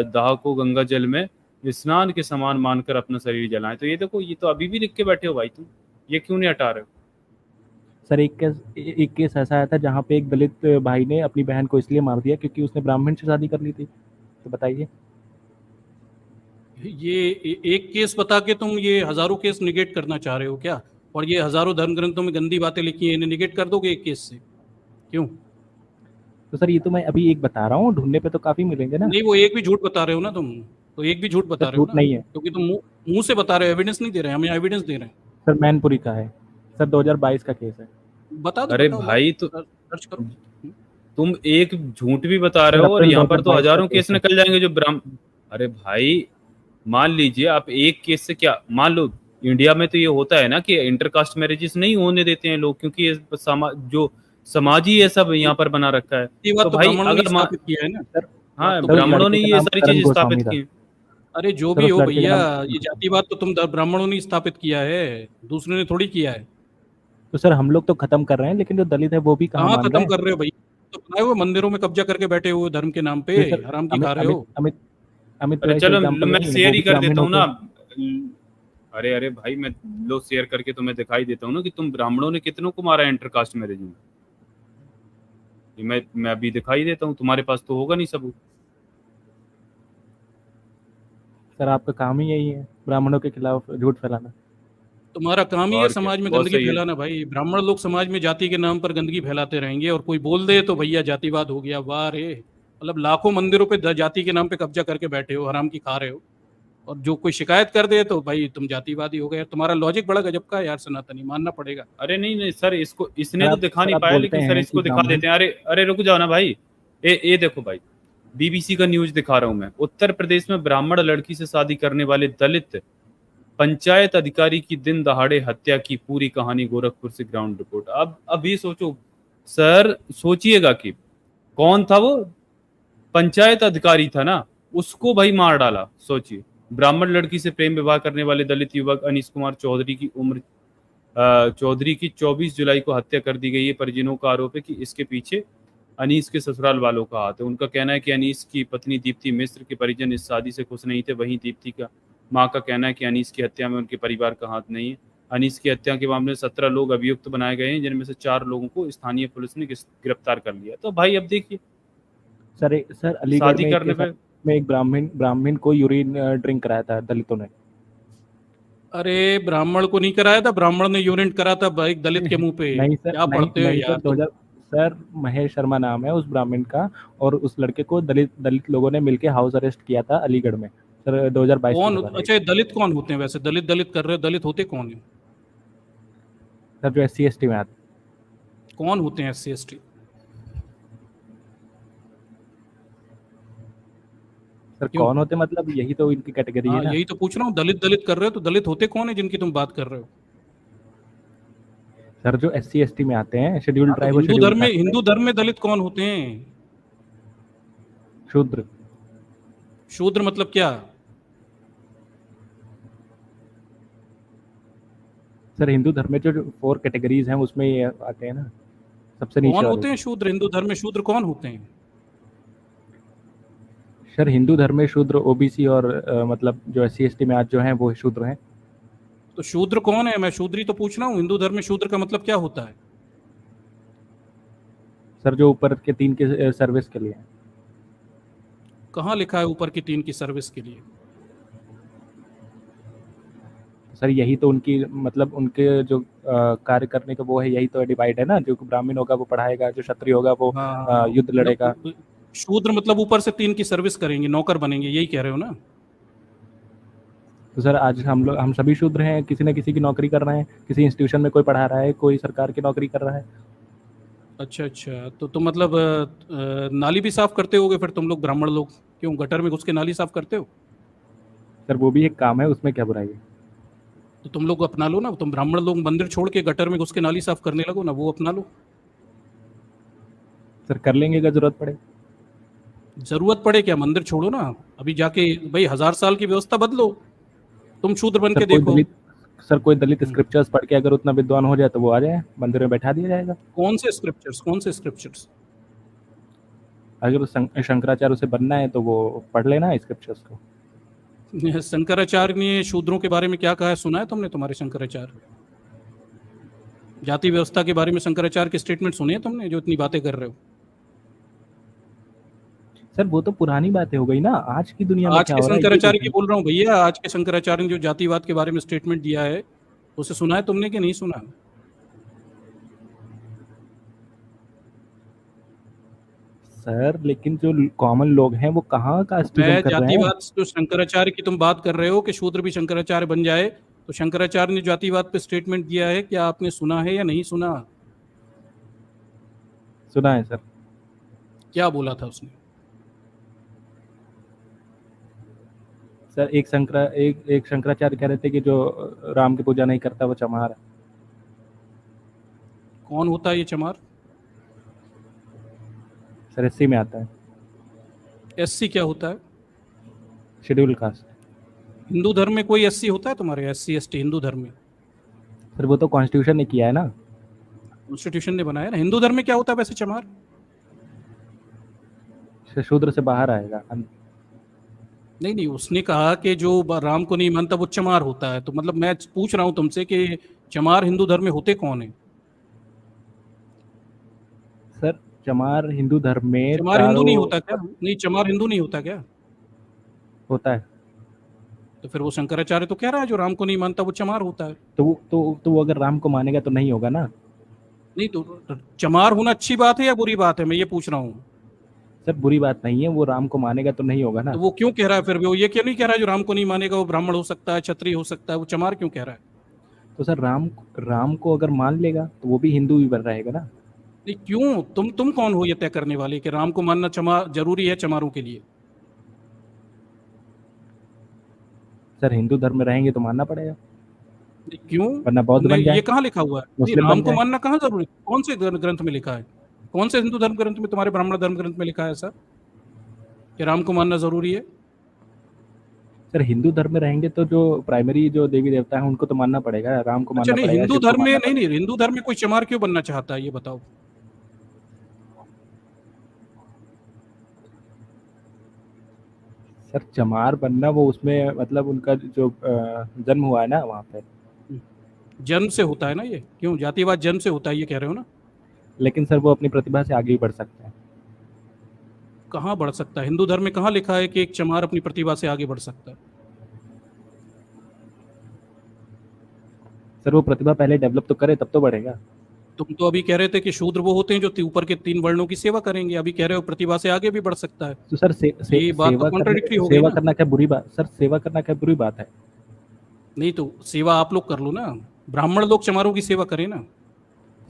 दाह को गंगा जल में स्नान के समान मानकर अपना शरीर जलाएं। तो ये देखो, ये तो अभी भी लिख के बैठे हो भाई तुम, ये क्यों नहीं हटा रहे हो? सर एक केस ऐसा आया था जहाँ पे एक दलित भाई ने अपनी बहन को इसलिए मार दिया क्योंकि उसने ब्राह्मण से शादी कर ली थी। तो बताइए। ये एक केस बता के तुम ये हजारों केस निगेट करना चाह रहे हो क्या? और ये हजारों धर्म ग्रंथों में गंदी बातें लिखी हैं, इन्हें निगेट कर दोगे एक केस से? क्यों? तो सर ये तो मैं अभी एक बता रहा हूँ, ढूंढने पे तो काफी मिलेंगे ना। नहीं, वो एक भी झूठ बता रहे हो ना तुम, तो एक भी झूठ बता सर रहे हो झूठ ना, नहीं है क्योंकि तुम मुंह से बता रहे हो, एविडेंस नहीं दे रहे हैं, हम यहाँ एविडेंस दे रहे हैं। सर, मैनपुरी का है सर, 2022 का केस है। बता दो। अरे बताओ, भाई तो सर्च करो। तुम एक झूठ भी बता रहे सर हो और अप्रैल यहाँ पर तो 2022 हजारों का केस केस है। निकल जाएंगे जो अरे भाई मान लीजिए आप एक केस से क्या मान लो, इंडिया में तो ये होता है ना कि इंटरकास्ट मैरिजेस नहीं होने देते हैं लोग, क्योंकि ये जो समाज ही ये सब यहाँ पर बना रखा है। ये बात तो तो भाई ब्राह्मणों ने अगर स्थापित किया है ना। सर हाँ बात तो सर उस ब्राह्मणों ने लड़के का ये नाम सारी करण चीजें स्थापित गोस्वामी था। की हैं। अरे जो सर भी उस हो लड़के का भैया, नाम, ये जातिवाद तो तुम ब्राह्मणों ने स्थापित किया है, दूसरे ने थोड़ी किया है। तो सर हम लोग तो खत्म कर रहे हैं, लेकिन जो दलित है वो भी कहाँ कहाँ मान रहे खत्म हैं। कर रहे हो भाई? तो बनाए हुए मंदिरों में कब्जा करके बैठे हुए धर्म के नाम पे, नहीं सर, हराम की अमित खा रहे अमित हो। अमित अमित तो अरे ऐसे चलो एग्जाम्पल मैं नहीं है, वो शेयर भी ही कर ब्राह्मण देता हूँ ना। होके। अरे अरे भाई मैं लो शेयर करके तुम्हें दिखाई देता हूँ ना कि तुम ब्राह्मणों ने कितनों को मारा है इंटरकास्ट मैरिज में। ये मैं अभी दिखाई देता हूँ, तुम्हारे पास तो होगा नहीं सबूत। सर आपका काम ही यही है, ब्राह्मणों के खिलाफ झूठ फैलाना। तुम्हारा काम ही है और क्या, समाज में बहुत गंदगी सही है। फैलाना भाई। ब्राह्मण लोग समाज में जाति के नाम पर गंदगी फैलाते रहेंगे, और कोई बोल दे तो भैया जातिवाद हो गया। वाह रे, मतलब लाखों मंदिरों पे जाति के नाम पे कब्जा करके बैठे हो, हराम की खा रहे हो, और जो कोई शिकायत कर दे तो भाई तुम जातिवादी हो गए। तुम्हारा लॉजिक बड़ा गजब का है यार सनातनी, मानना पड़ेगा। अरे नहीं नहीं सर, इसको इसने सर तो आप दिखा सर नहीं आप पाया, बोलते लेकिन सर हैं कि इसको दिखा ब्राह्मण। देते हैं। अरे अरे रुक जाओ ना भाई। ये देखो भाई, बीबीसी का न्यूज दिखा रहा हूं मैं। उत्तर प्रदेश में ब्राह्मण लड़की से शादी करने वाले दलित पंचायत अधिकारी की दिन दहाड़े हत्या की पूरी कहानी, गोरखपुर से ग्राउंड रिपोर्ट। अब ये सोचो सर, सोचिएगा कि कौन था वो पंचायत अधिकारी था ना, उसको भाई मार डाला। सोचिए, ब्राह्मण लड़की से प्रेम विवाह करने वाले दलित युवक अनीश कुमार चौधरी की उम्र चौधरी की 24 जुलाई को हत्या कर दी गई है। परिजनों का आरोप है कि इसके पीछे अनीस के ससुराल वालों का हाथ है। उनका कहना है कि अनीस की पत्नी दीप्ति मिश्र के परिजन इस शादी से खुश नहीं थे। वहीं दीप्ति का मां का कहना है कि अनीस की हत्या में उनके परिवार का हाथ नहीं है। अनीस की हत्या के मामले में 17 लोग अभियुक्त बनाए गए हैं, जिनमें से 4 लोगों को स्थानीय पुलिस ने गिरफ्तार कर लिया। तो भाई अब देखिए, सर अलीगढ़ शादी में एक करने केस पे में एक ब्राह्मण को यूरिन ड्रिंक कराया था दलितों ने। अरे ब्राह्मण को नहीं कराया था, ब्राह्मण ने यूरिन करा था भाई दलित के मुंह पे। नहीं सर, क्या नहीं पढ़ते हो नहीं यार सर, तुम? 2000। सर महेश शर्मा नाम है उस ब्राह्मण का, और उस लड़के को दलित दलित लोगों ने मिलके हाउस अरेस्ट किया था अलीगढ़ में। सर 2022 की कौन? बात है। अच्छा, ये दलित कौन होते हैं वैसे? दलित दलित कर रहे हो, दलित होते कौन है? सर जो SC ST में आते। कौन होते हैं SC ST? सर क्यों? कौन होते मतलब यही तो इनकी कैटेगरी है हाँ ना। यही तो पूछ रहा हूँ, दलित दलित कर रहे हो तो दलित होते कौन है जिनकी तुम बात कर रहे हो? सर जो SC ST में आते हैं, शेड्यूल्ड हाँ तो ट्राइब और शेड्यूल्ड कास्ट में। हिंदू धर्म में दलित कौन होते हैं? शूद्र। शूद्र मतलब क्या? सर हिंदू धर्म में जो 4 कैटेगरीज हैं उसमें ये आते हैं ना, सबसे नीचे कौन वाले। होते हैं शूद्र? हिंदू धर्म में शूद्र कौन होते हैं? सर हिंदू धर्म में शूद्र OBC और मतलब जो SC ST में आज जो हैं वो शूद्र हैं। तो शूद्र कौन है? मैं शूद्र ही तो पूछ रहा हूँ। हिंदू धर्म में शूद्र का मतलब क्या होता है? सर जो ऊपर के 3 के सर्विस के लिए हैं। कहाँ लिखा है ऊपर की 3 की सर्विस के लिए? सर यही तो उनकी मतलब उनके जो कार्य करने का वो है, यही तो डिवाइड है ना। जो ब्राह्मण होगा वो पढ़ाएगा, जो क्षत्रिय होगा वो हाँ युद्ध लड़ेगा। मतलब शूद्र मतलब ऊपर से 3 की सर्विस करेंगे, नौकर बनेंगे, यही कह रहे हो ना? तो सर आज हम सभी शूद्र हैं, किसी न किसी की नौकरी कर रहे हैं, किसी इंस्टीट्यूशन में कोई पढ़ा रहा है, कोई सरकार की नौकरी कर रहा है। अच्छा अच्छा, तो तुम मतलब नाली भी साफ करते होगे फिर तुम लोग ब्राह्मण लोग? क्यों, गटर में घुस के नाली साफ करते हो? सर वो भी एक काम है, उसमें क्या बुराई है। तो तुम लोग अपना लो ना, तुम ब्राह्मण लोग मंदिर छोड़ के गटर में घुस के नाली साफ करने लगो ना, वो अपना लो। सर कर लेंगे अगर जरूरत पड़े। जरूरत पड़े क्या? मंदिर छोड़ो ना अभी जाके, भाई 1000 साल की व्यवस्था बदलो, तुम शूद्र बन के देखो। सर कोई दलित स्क्रिप्चर्स पढ़ के अगर उतना विद्वान हो जाए तो वो आ जाए, मंदिर में बैठा दिया जाएगा। कौन से स्क्रिप्चर्स? कौन से स्क्रिप्चर्स? अगर शंकराचार्य से बनना है तो वो पढ़ लेना स्क्रिप्चर्स को। शंकराचार्य ने शूद्रों के बारे में क्या कहा है, सुना है तुमने? तुम्हारे शंकराचार्य जाति व्यवस्था के बारे में शंकराचार्य के स्टेटमेंट सुने हैं तुमने, जो इतनी बातें कर रहे हो? सर वो तो पुरानी बातें हो गई ना, आज की दुनिया में आज क्या के हो रहा है ये शंकराचार्य की देखिए। बोल रहा हूँ भैया, आज के शंकराचार्य ने जो जातिवाद के बारे में स्टेटमेंट दिया है, उसे सुना है तुमने कि नहीं सुना? सर लेकिन जो कॉमन लोग हैं वो कहाँ कास्टिज्म मैं कर रहे हैं। जातिवाद जो शंकराचार्य की तुम बात कर रहे हो कि शूद्र भी शंकराचार्य बन जाए, तो शंकराचार्य ने जातिवाद पे स्टेटमेंट दिया है, क्या आपने सुना है या नहीं सुना? सुना है सर। क्या बोला था उसने? सर एक शंकराचार्य कह रहे थे कि जो राम की पूजा नहीं करता वो चमार है। कौन होता है ये चमार? सर एससी में आता है, एससी क्या होता है? Schedule caste. हिंदू धर्म में कोई एससी होता है तुम्हारे? एससी एसटी हिंदू धर्म में? सर वो तो कॉन्स्टिट्यूशन ने किया है ना। कॉन्स्टिट्यूशन ने बनाया ना। हिंदू धर्म में क्या होता है वैसे चमार? सर शूद्र से बाहर आएगा। नहीं नहीं, उसने कहा कि जो राम को नहीं मानता वो चमार होता है, तो मतलब मैं पूछ रहा हूँ तुमसे कि चमार हिंदू धर्म में होते कौन है? सर चमार हिंदू धर्म में चमार हिंदू नहीं चारों होता क्या? नहीं, चमार हिंदू नहीं होता क्या? होता है। तो फिर वो शंकराचार्य तो कह रहा है जो राम को नहीं मानता वो चमार होता है। तो वो अगर राम को मानेगा तो नहीं होगा ना। नहीं तो चमार होना अच्छी बात है या बुरी बात है, मैं ये पूछ रहा हूँ। सर बुरी बात नहीं है, वो राम को मानेगा तो नहीं होगा ना। तो वो क्यों कह रहा है फिर? वो ये क्यों नहीं कह रहा है जो राम को नहीं मानेगा वो ब्राह्मण हो सकता है, क्षत्रिय हो सकता है? वो चमार क्यों कह रहा है? तो सर राम को अगर मान लेगा तो वो भी हिंदू ही बन रहेगा ना। नहीं क्यों? तुम कौन हो ये तय करने वाले कि राम को मानना चमार जरूरी है चमारों के लिए? सर हिंदू धर्म में रहेंगे तो मानना पड़ेगा, नहीं, क्यों? वरना बौद्ध बन नहीं, जाए, ये कहाँ लिखा हुआ है? नहीं, मुस्लिम राम बन को जाए। मानना कहाँ जरूरी? कौन से ग्रंथ में लिखा है? कौन से हिंदू धर्म ग्रंथ में? तुम्हारे ब्राह्मण धर्म ग्रंथ में लिखा है ऐसा कि राम को मानना जरूरी है? सर हिंदू धर्म में रहेंगे तो जो प्राइमरी जो देवी देवता है उनको तो मानना पड़ेगा, राम को अच्छा मानना नहीं, पड़ेगा, हिंदू शिव को धर्म में मानना नहीं, हिंदू धर्म में कोई चमार क्यों बनना चाहता है ये बताओ? सर चमार बनना वो उसमें मतलब उनका जो जन्म हुआ है ना वहाँ पे। जन्म से होता है ना ये? क्यों जातिवाद जन्म से होता है ये कह रहे हो ना? लेकिन सर वो अपनी प्रतिभा से आगे ही बढ़ सकते हैं। कहाँ बढ़ सकता है? हिंदू धर्म में कहाँ लिखा है कि एक चमार अपनी प्रतिभा से आगे बढ़ सकता है? सर वो प्रतिभा पहले डेवलप तो करे तब तो बढ़ेगा। तुम तो अभी कह रहे थे कि शूद्र वो होते हैं जो ऊपर के 3 वर्णों की सेवा करेंगे, अभी कह रहे हो प्रतिभा से आगे भी बढ़ सकता है। तो सर ये बात तो कॉन्ट्राडिक्टरी हो गई सेवा ना? करना क्या बुरी बात? सर सेवा करना क्या बुरी बात है? नहीं तो सेवा आप लोग कर लो ना, ब्राह्मण लोग चमारों की सेवा करें ना।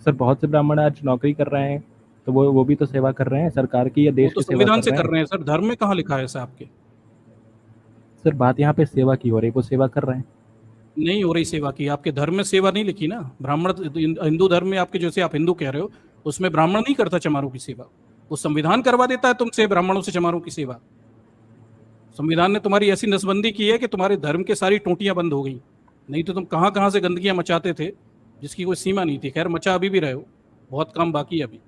सर बहुत से ब्राह्मण आज नौकरी कर रहे हैं, तो वो भी तो सेवा कर रहे हैं सरकार की या वो देश तो की सेवा संविधान से कर कर रहे रहे हैं सर, धर्म में कहाँ लिखा है ऐसा आपके? सर बात यहाँ पे सेवा की हो रही है, वो सेवा कर रहे हैं। नहीं हो रही सेवा की, आपके धर्म में सेवा नहीं लिखी ना। ब्राह्मण हिंदू धर्म में आपके, जैसे आप हिंदू कह रहे हो, उसमें ब्राह्मण नहीं करता चमारों की सेवा। वो संविधान करवा देता है तुमसे ब्राह्मणों से चमारों की सेवा। संविधान ने तुम्हारी ऐसी नसबंदी की है कि तुम्हारे धर्म के सारी टोटियां बंद हो गई, नहीं तो तुम कहाँ कहाँ से गंदगियां मचाते थे जिसकी कोई सीमा नहीं थी। खैर मचा अभी भी रहे हो, बहुत काम बाकी है अभी।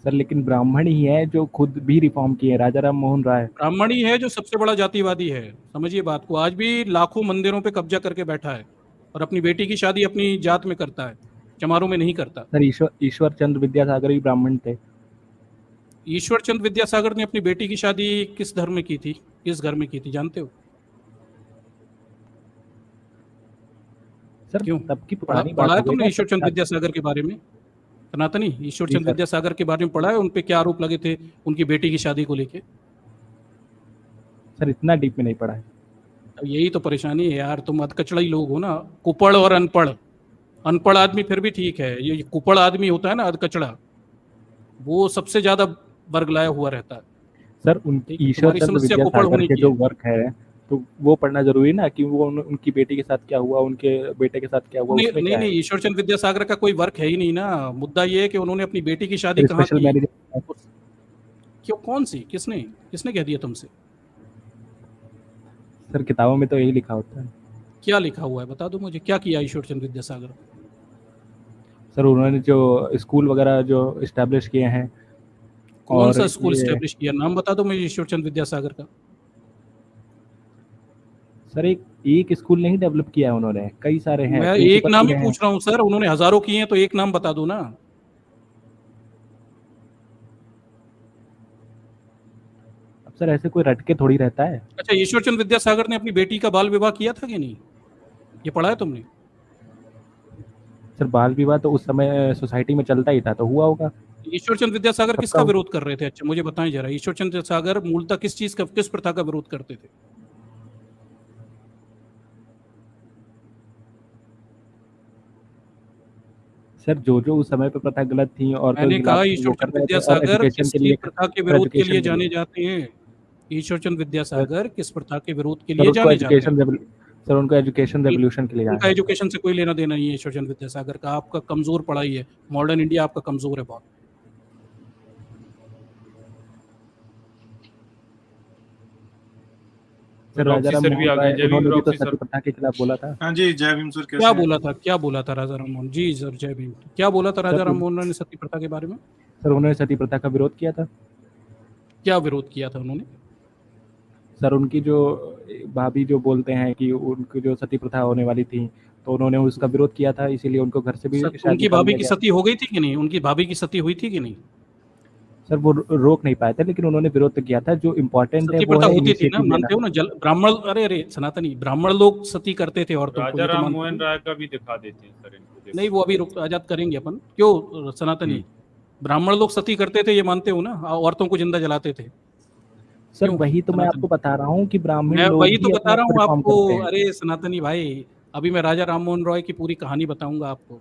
सर लेकिन ब्राह्मण ही है जो खुद भी रिफॉर्म किए, राजा राम मोहन राय। ब्राह्मण ही है जो सबसे बड़ा जातिवादी है, समझिए बात को। आज भी लाखों मंदिरों पे कब्जा करके बैठा है और अपनी बेटी की शादी अपनी जात में करता है, चमारों में नहीं करता। सर ईश्वर चंद्र विद्यासागर भी ब्राह्मण थे। ईश्वर चंद्र विद्यासागर ने अपनी बेटी की शादी किस धर्म में की थी, किस घर में की थी जानते हो? सर क्यों? तब की पुरानी बात पढ़ा है हो गई तुमने ना। ईश्वर चंद्र विद्यासागर के बारे में? सनातनी ईश्वर जी चंद्र सर। विद्यासागर के बारे में पढ़ा है? उनपे क्या आरोप लगे थे उनकी बेटी की शादी को लेके? सर इतना डीप में नहीं पढ़ा है। अब यही तो परेशानी है यार, तुम अधकचड़ाई लोग हो ना, कुपड़ और अनपढ़। अनपढ़ आदमी फिर भी ठीक है, ये कुपड़ आदमी होता है ना अधकचड़ा, वो सबसे ज्यादा बरगलाया हुआ रहता है। सर ठीक है, ईश्वर तुम्हारी चंद्र समस्या कुपड़ विद्यासागर होने के की जो है। वर्क है तो वो पढ़ना जरूरी ना कि वो उनकी बेटी के साथ क्या हुआ, उनके बेटे के साथ क्या हुआ, नहीं उसमें नहीं क्या है? नहीं, ईश्वर चंद्र विद्यासागर का कोई वर्क है ही नहीं ना। मुद्दा ये है कि उन्होंने अपनी बेटी की शादी कहाँ स्पेशल की। मैरिज। क्यों? कौन सी? किसने किसने कह दिया तुमसे? सर किताबों में तो यही लिखा होता है। क्या लिखा हुआ है बता दो मुझे, क्या किया ईश्वर चंद्र विद्यासागर? सर उन्होंने जो स्कूल वगैरह जो इस्टेब्लिश किए हैं। कौन और सा स्कूल ये स्टैब्लिश किया? नाम बता दो मुझे ईश्वर चंद्र विद्यासागर का। सर एक स्कूल नहीं डेवलप किया है उन्होंने, कई सारे हैं, मैं एक प्रिंसिपल नाम भी ही हैं। पूछ रहा हूँ सर, उन्होंने हजारों किए हैं तो एक नाम बता दो ना। अब सर ऐसे कोई रटके थोड़ी रहता है। अच्छा, ईश्वर चंद्र विद्यासागर ने अपनी बेटी का बाल विवाह किया था कि नहीं? ये पढ़ा है तुमने? सर बाल विवाह तो उस समय सोसाइटी में चलता ही था, तो हुआ होगा। ईश्वर चंद्र विद्यासागर किसका सबका। विरोध कर रहे थे? अच्छा मुझे बताएं जरा, ईश्वर चंद्र विद्यासागर मूलतः किस चीज का, किस प्रथा का विरोध करते थे? सर जो उस समय पे प्रथा गलत थी और तो मैंने कहा खिलाफ वो ईश्वर कर चंद्र रहे थे, और विद्यासागर एजुकेशन किस के लिए प्रथा के विरोध के education लिए के जाने लिए। जाते हैं? ईश्वरचंद विद्यासागर किस प्रथा के विरोध के सर लिए उनको जाने जाते हैं? सर उनको एजुकेशन रेवोल्यूशन के लिए उनका जाना है। एजुकेशन से कोई लेना देना नहीं है ईश्वरचंद विद्यासागर का। आपका कमजोर पढ़ाई है, मॉडर्न इंडिया आपका कमजोर है बहुत। सर रॉक्सी राजा सर राम भी आ मोहन गए। राय जय भीम उन्होंने भी तो रॉक्सी सती सर। प्रथा के खिलाफ बोला था। हाँ जी, जय भीम सर, कैसे क्या हैं? बोला था, क्या बोला था राजा राम मोहन जी? सर जय भीम, क्या बोला था राजा राम मोहन राय ने सती प्रथा के बारे में? सर उन्होंने सती प्रथा का विरोध किया था। क्या विरोध किया था उन्होंने? सर उनकी जो भाभी जो बोलते हैं कि उनकी जो सती प्रथा होने वाली थी, तो उन्होंने उसका विरोध किया था, इसीलिए उनको घर से भी सर, शायद उनकी निकाल भाभी दिया की गया। सती हो गई थी कि नहीं? उनकी भाभी की सती हुई थी कि नहीं? सर वो रोक नहीं पाए थे, लेकिन उन्होंने विरोध तो किया था। जो इम्पोर्टेंट है सती वो प्रथा है होती थी ना, इनिशिएटिव लेना। मानते हो ना? ब्राह्मण, अरे सनातनी ब्राह्मण लोग सती करते थे औरतों को, राजा ये तो राम मानते मोहन हो? राय का भी दिखा देते हैं सर इनको, देखो। नहीं, वो अभी आजाद करेंगे अपन। क्यों सनातनी? ब्राह्मण लोग सती करते थे, ये मानते हो ना? औरतों को जिंदा जलाते थे। सर क्यों वही तो मैं सनातनी? आपको बता रहा हूँ कि ब्राह्मण मैं लोग वही तो भी बता अपने रहा आप को हूँ रिफॉर्म आपको। करते हैं। अरे सनातनी भाई, अभी मैं राजा राम मोहन रॉय की पूरी कहानी बताऊंगा आपको,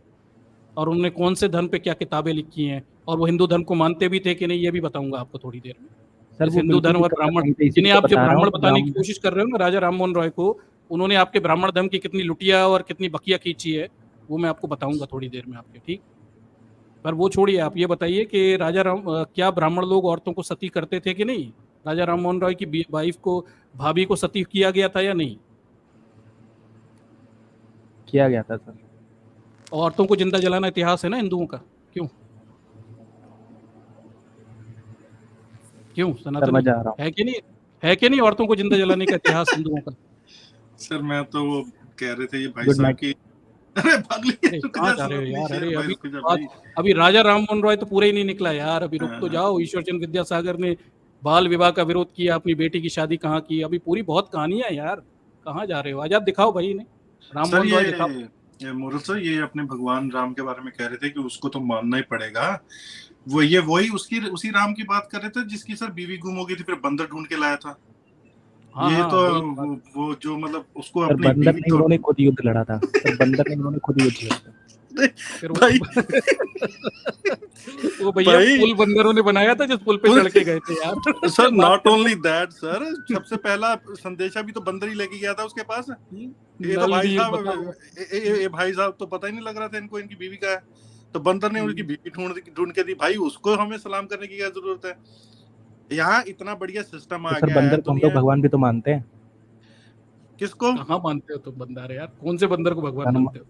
और उन्होंने कौन से धर्म पे क्या किताबें लिखी हैं, और वो हिंदू धर्म को मानते भी थे कि नहीं, ये भी बताऊंगा आपको थोड़ी देर में। सर इस वो हिंदू बिल्कुल धर्म भी और करना ब्राह्मण, नहीं था, इसीलिए जिन्हें तो आप जब बता रहा हूँ ब्राह्मण कि बताने की ब्राह्मण कोशिश कर रहे हो ना राजा राम मोहन रॉय को, उन्होंने आपके ब्राह्मण धर्म की कितनी लुटिया और कितनी बकिया खींची है, वो मैं आपको बताऊंगा थोड़ी देर में आपके, ठीक? पर वो छोड़िए, आप ये बताइए कि क्या ब्राह्मण लोग औरतों को सती करते थे कि नहीं? राजा राम मोहन रॉय की वाइफ को, भाभी को सती किया गया था या नहीं? किया गया था सर। औरतों को जिंदा जलाना इतिहास है ना हिंदुओं का। क्यों सर सनातनी मैं जा रहा हूँ। है कि नहीं? है कि नहीं औरतों को जिंदा जलाने का इतिहास हिंदुओं का? सर मैं तो वो कह रहे थे ये भाई गुड साहब नाइट। की अरे भाग लिए, अरे रुक कहाँ जा जा रहे हो सनातनी यार? शेर अरे भाई, अभी रुक जा बात, भाई। अभी राजा राम मोहन रॉय तो पूरे ही नहीं निकला यार। अभी रुक तो हाँ। जाओ। ईश्वरचंद विद्यासागर ने बाल विवाह का विरोध किया, अपनी बेटी की शादी कहाँ की, अभी पूरी बहुत कहानियां है यार। कहाँ जा रहे हो? आजाद दिखाओ भाई इन्हें, राम सर मोहन रॉय दिखाओ। ये मोरल सर, ये अपने भगवान राम के बारे में कह रहे थे कि उसको तो मानना ही पड़ेगा। वो ये वही उसी राम की बात कर रहे थे जिसकी सर बीवी गुम हो गई थी, फिर बंदर ढूंढ के लाया था। हाँ ये हाँ, तो वही बात। वो जो मतलब उसको सर अपनी बंदर बीवी नहीं, तो उन्होंने खुद युद्ध लड़ा था। सर बंदर नहीं, उन्होंने खुद युद्ध लड़ा था। फिर वो भाई वो भैया भाई पुल बंदरों ने बनाया था, जिस पुल पे चढ़ के गए थे यार। Sir not only that sir, सबसे पहला संदेशा भी तो बंदर ही लेके गया था उसके पास। ये तो नल भाई नील साहब बताओ। ये भाई साहब तो पता ही नहीं लग रहा था इनको इनकी बीवी का है, तो बंदर ने उनकी बीवी ढूंढ के दी। भाई उसको हमें सलाम करने की क्या जरूरत है? यहाँ इतना बढ़िया सिस्टम आ तो सर गया है बंदर को हम लोग दुनिया। भगवान भी तो मानते हैं। किसको? कहाँ मानते हो तुम बंदर यार? कौन से बंदर को भगवान हनुमान मानते हो?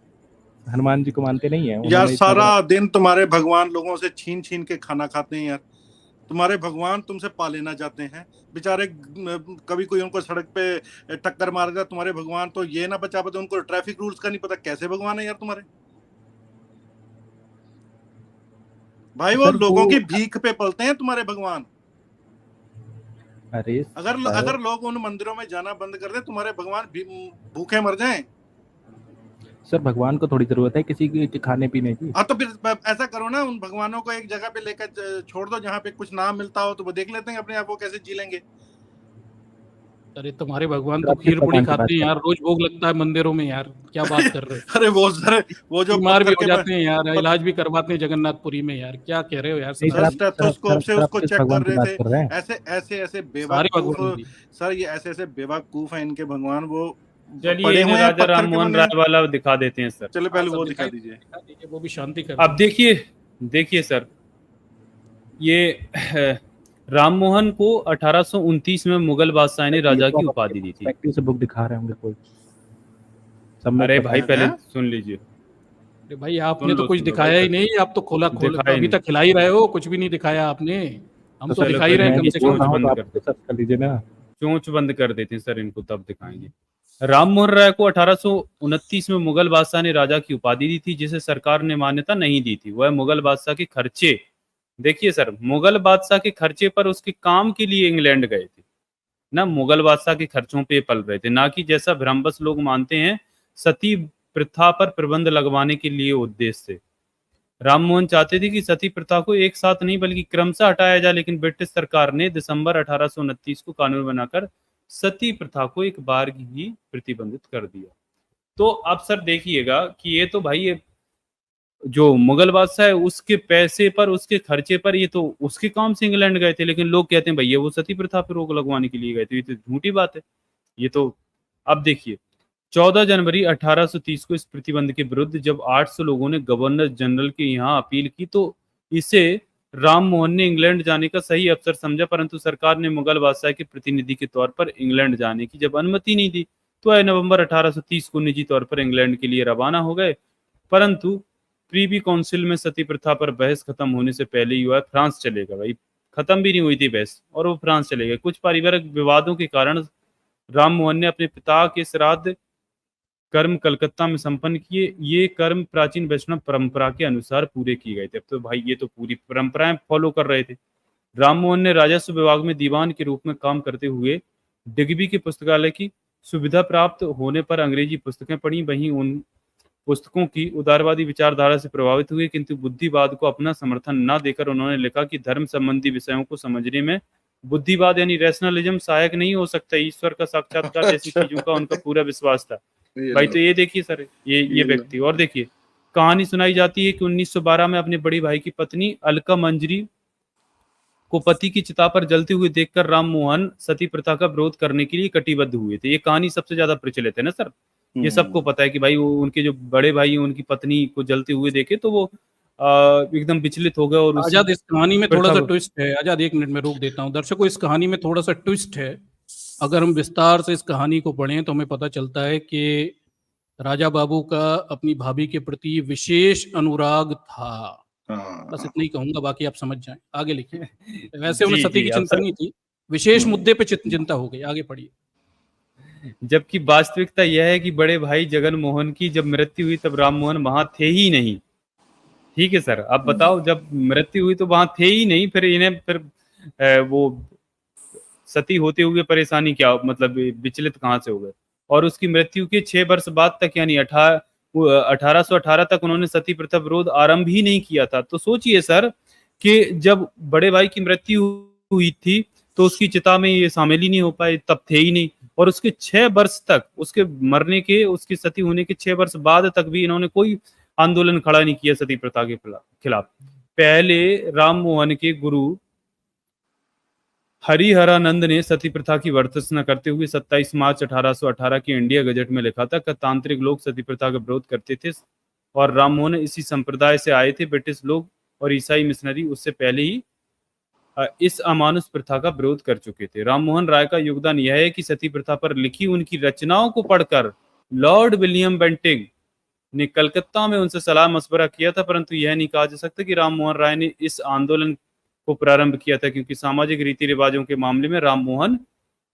हनुमान जी को मानते नहीं है? यार उन्होंने इतना सारा बड़ा दिन तुम्हारे भगवान लोगों से छीन छीन के खाना खाते हैं यार। तुम्हारे भगवान तुमसे पा लेना चाहते हैं बेचारे। कभी कोई उनको सड़क पे टक्कर मार दिया, तुम्हारे भगवान तो ये ना बचा पाते, उनको ट्रैफिक रूल्स का नहीं पता। कैसे भगवान है यार तुम्हारे भाई? वो सर लोगों वो की भीख पे पलते हैं तुम्हारे भगवान। अरे अगर लोग उन मंदिरों में जाना बंद कर दे, तुम्हारे भगवान भूखे मर जाएं। सर भगवान को थोड़ी जरूरत है किसी के खाने पीने की। हाँ तो फिर ऐसा करो ना, उन भगवानों को एक जगह पे लेकर छोड़ दो जहाँ पे कुछ ना मिलता हो, तो वो देख लेते हैं अपने आप वो कैसे जी लेंगे। अरे तुम्हारे भगवान सर तो आप किस खीर पूरी भगवान की बात खाते हैं कर यार, रहे रोज भोग लगता है मंदिरों में यार। क्या बात कर रहे हो? अरे वो जो बीमार भी पत्थर हो के जाते हैं यार, इलाज भी करवाते हैं जगन्नाथपुरी में यार। क्या कह रहे हो यार? नहीं सर, सर आप स्टेथोस्कोप से सर आप उसको किस चेक भगवान कर की रहे बात कर रहे हैं? थे। ऐसे सारे बेवकूफ भगवान भी। सर, ये ऐसे बेवकूफ हैं इनके भगवान। वो चलिए पड़े इन्हें हुए हैं, राजा पत्थर राम के मोहन बने राय हैं। वाला दिखा देते हैं सर। चलो हाँ, पहले सब वो दिखा दीजिए। वो भी शांति कर अब देखिए सर, ये राम मोहन को 1829 में मुगल बादशाह ने राजा की उपाधि दी थी। perspective से बुक दिखा रहे होंगे कोई। सब में अरे पता भाई है। पहले हैं? सुन लीजिए। अरे भाई आपने सुन तो लो, कुछ सुन लो दिखाया भाई, ही नहीं। आप तो खोला दिखाया ही अभी नहीं। तक खिला ही रहे हो, कुछ भी नहीं दिखाया आपने। हम तो तो सर दिखा ही रहे हैं मैं कम से बोल कम। रहा हूँ तो बंद आप कर दो। सर्च कर लीजिए ना। चोंच बंद कर देते हैं सर इनको, तब दिखाएंगे। राम मोहन राय को 1829 में मुगल बादशाह ने राजा की उपाधि दी थी, जिसे सरकार ने मान्यता नहीं दी थी। वह मुगल बादशाह के खर्चे, देखिए सर, मुगल बादशाह के खर्चे पर उसके काम के लिए इंग्लैंड गए थे ना, मुगल बादशाह के खर्चों पे पल रहे थे, ना कि जैसा भ्रमबस लोग मानते हैं सती प्रथा पर प्रतिबंध लगवाने के लिए उद्देश्य से। राममोहन चाहते थे कि सती प्रथा को एक साथ नहीं बल्कि क्रमशः हटाया जाए, लेकिन ब्रिटिश सरकार ने दिसंबर 1829 को कानून बनाकर सती प्रथा को एक बार ही प्रतिबंधित कर दिया। तो अब सर देखिएगा कि ये तो भाई ये जो मुगल बादशाह है उसके पैसे पर, उसके खर्चे पर, ये तो उसके काम से इंग्लैंड गए थे, लेकिन लोग कहते हैं भैया वो सती प्रथा पर रोक लगवाने के लिए गए थे। ये तो झूठी बात है। ये तो अब देखिए 14 जनवरी 1830 को इस प्रतिबंध के विरुद्ध जब 800 लोगों ने गवर्नर जनरल के यहाँ अपील की तो इसे राम मोहन ने इंग्लैंड जाने का सही अवसर समझा, परंतु सरकार ने मुगल बादशाह के प्रतिनिधि के तौर पर इंग्लैंड जाने की जब अनुमति नहीं दी तो नवंबर 1830 को निजी तौर पर इंग्लैंड के लिए रवाना हो गए। परंतु प्रीवी काउंसिल में सती प्रथा पर बहस खत्म होने से पहले ही वह फ्रांस चले गए। भाई खत्म भी नहीं हुई थी बहस और वो फ्रांस चले गए। कुछ पारिवारिक विवादों के कारण राम मोहन ने अपने पिता के श्राद्ध कर्म कलकत्ता में संपन्न किए। ये कर्म प्राचीन वैष्णव परंपरा के अनुसार पूरे किए गए थे। अब तो भाई ये तो पूरी परंपराएं फॉलो कर रहे थे। राम मोहन ने राजस्व विभाग में दीवान के रूप में काम करते हुए डिग्बी के पुस्तकालय की सुविधा प्राप्त होने पर अंग्रेजी पुस्तकें पढ़ी। वहीं उन पुस्तकों की उदारवादी विचारधारा से प्रभावित हुए, किंतु बुद्धिवाद को अपना समर्थन न देकर उन्होंने लिखा कि धर्म संबंधी विषयों को समझने में बुद्धिवाद यानी रैशनलिज्म सहायक नहीं हो सकता। ईश्वर का साक्षात्कार जैसी चीजों का उनका पूरा विश्वास था। भाई तो ये देखिए सर, ये व्यक्ति, और देखिए कहानी सुनाई जाती है कि 1912 में अपने बड़ी भाई की पत्नी अलका मंजरी को पति की चिता पर जलते हुए देखकर राम मोहन सती प्रथा का विरोध करने के लिए कटिबद्ध हुए थे। ये कहानी सबसे ज्यादा प्रचलित है ना सर, ये सबको पता है कि भाई वो उनके जो बड़े भाई हैं उनकी पत्नी को जलते हुए देखे तो वो एकदम विचलित हो गए। और आजाद इस कहानी में थोड़ा सा ट्विस्ट है। आजाद 1 मिनट में रोक देता हूँ दर्शकों, इस कहानी में थोड़ा सा ट्विस्ट है। अगर हम विस्तार से इस कहानी को पढ़ें तो हमें पता चलता है कि राजा बाबू का अपनी भाभी के प्रति विशेष अनुराग था। बस इतना ही कहूंगा, बाकी आप समझ जाएं। आगे लिखिए। वैसे उन्हें सती की चिंता नहीं थी, विशेष मुद्दे पे चिंता हो गई। आगे पढ़िए। जबकि वास्तविकता यह है कि बड़े भाई जगन मोहन की जब मृत्यु हुई तब राम मोहन वहां थे ही नहीं। ठीक है सर, अब बताओ जब मृत्यु हुई तो वहां थे ही नहीं, फिर इन्हें फिर वो सती होते हुए परेशानी क्या, मतलब विचलित कहां से हो गए। और उसकी मृत्यु के 6 वर्ष बाद तक यानी 1818 तक उन्होंने सती प्रथा विरोध आरंभ ही नहीं किया था। तो सोचिए सर कि जब बड़े भाई की मृत्यु हुई थी तो उसकी चिता में ये शामिल ही नहीं हो पाए, तब थे ही नहीं। और उसके 6 वर्ष तक, उसके मरने के, उसकी सती होने के 6 वर्ष बाद तक भी इन्होंने कोई आंदोलन खड़ा नहीं किया सती प्रथा के खिलाफ। पहले राम मोहन के गुरु हरिहरानंद ने सती प्रथा की वर्चस्व करते हुए 27 मार्च 1818 की इंडिया गजट में लिखा था कि तांत्रिक लोग सती प्रथा का विरोध करते थे और राम मोहन इसी संप्रदाय से आए थे। ब्रिटिश लोग और ईसाई मिशनरी उससे पहले ही इस अमानुष प्रथा का विरोध कर चुके थे। राममोहन राय का योगदान यह है कि सती प्रथा पर लिखी उनकी रचनाओं को पढ़कर लॉर्ड विलियम बेंटिंग ने कलकत्ता में उनसे सलाह मशवरा किया था, परंतु यह नहीं कहा जा सकता कि राममोहन राय ने इस आंदोलन को प्रारंभ किया था, क्योंकि सामाजिक रीति रिवाजों के मामले में राममोहन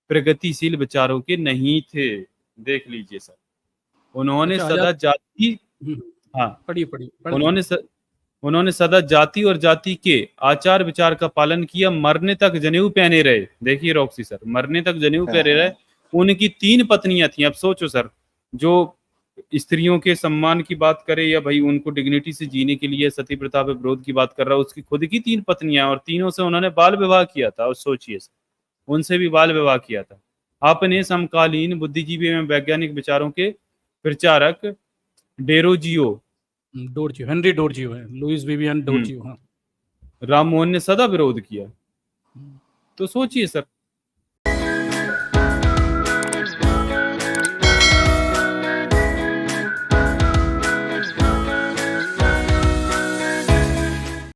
प्रगतिशील विचारों के नहीं थे। देख लीजिए सर, उन्होंने सदा जाति, हाँ पढ़िए, उन्होंने सदा जाति और जाति के आचार विचार का पालन किया, मरने तक जनेऊ पहने रहे। देखिए रॉक्सी सर, मरने तक जनेऊ पहने रहे। उनकी 3 पत्नियां थी। अब सोचो सर, जो स्त्रियों के सम्मान की बात करे या भाई उनको डिग्निटी से जीने के लिए सती प्रथा पे विरोध की बात कर रहा है, उसकी खुद की 3 पत्नियां और तीनों से उन्होंने बाल विवाह किया था। और सोचिए सर, उनसे भी बाल विवाह किया था। अपने समकालीन बुद्धिजीवी एवं वैज्ञानिक विचारों के प्रचारक हेनरी डोरजियो है, लुइस विवियन डोरजियो। हाँ, राममोहन ने सदा विरोध किया। तो सोचिए सर,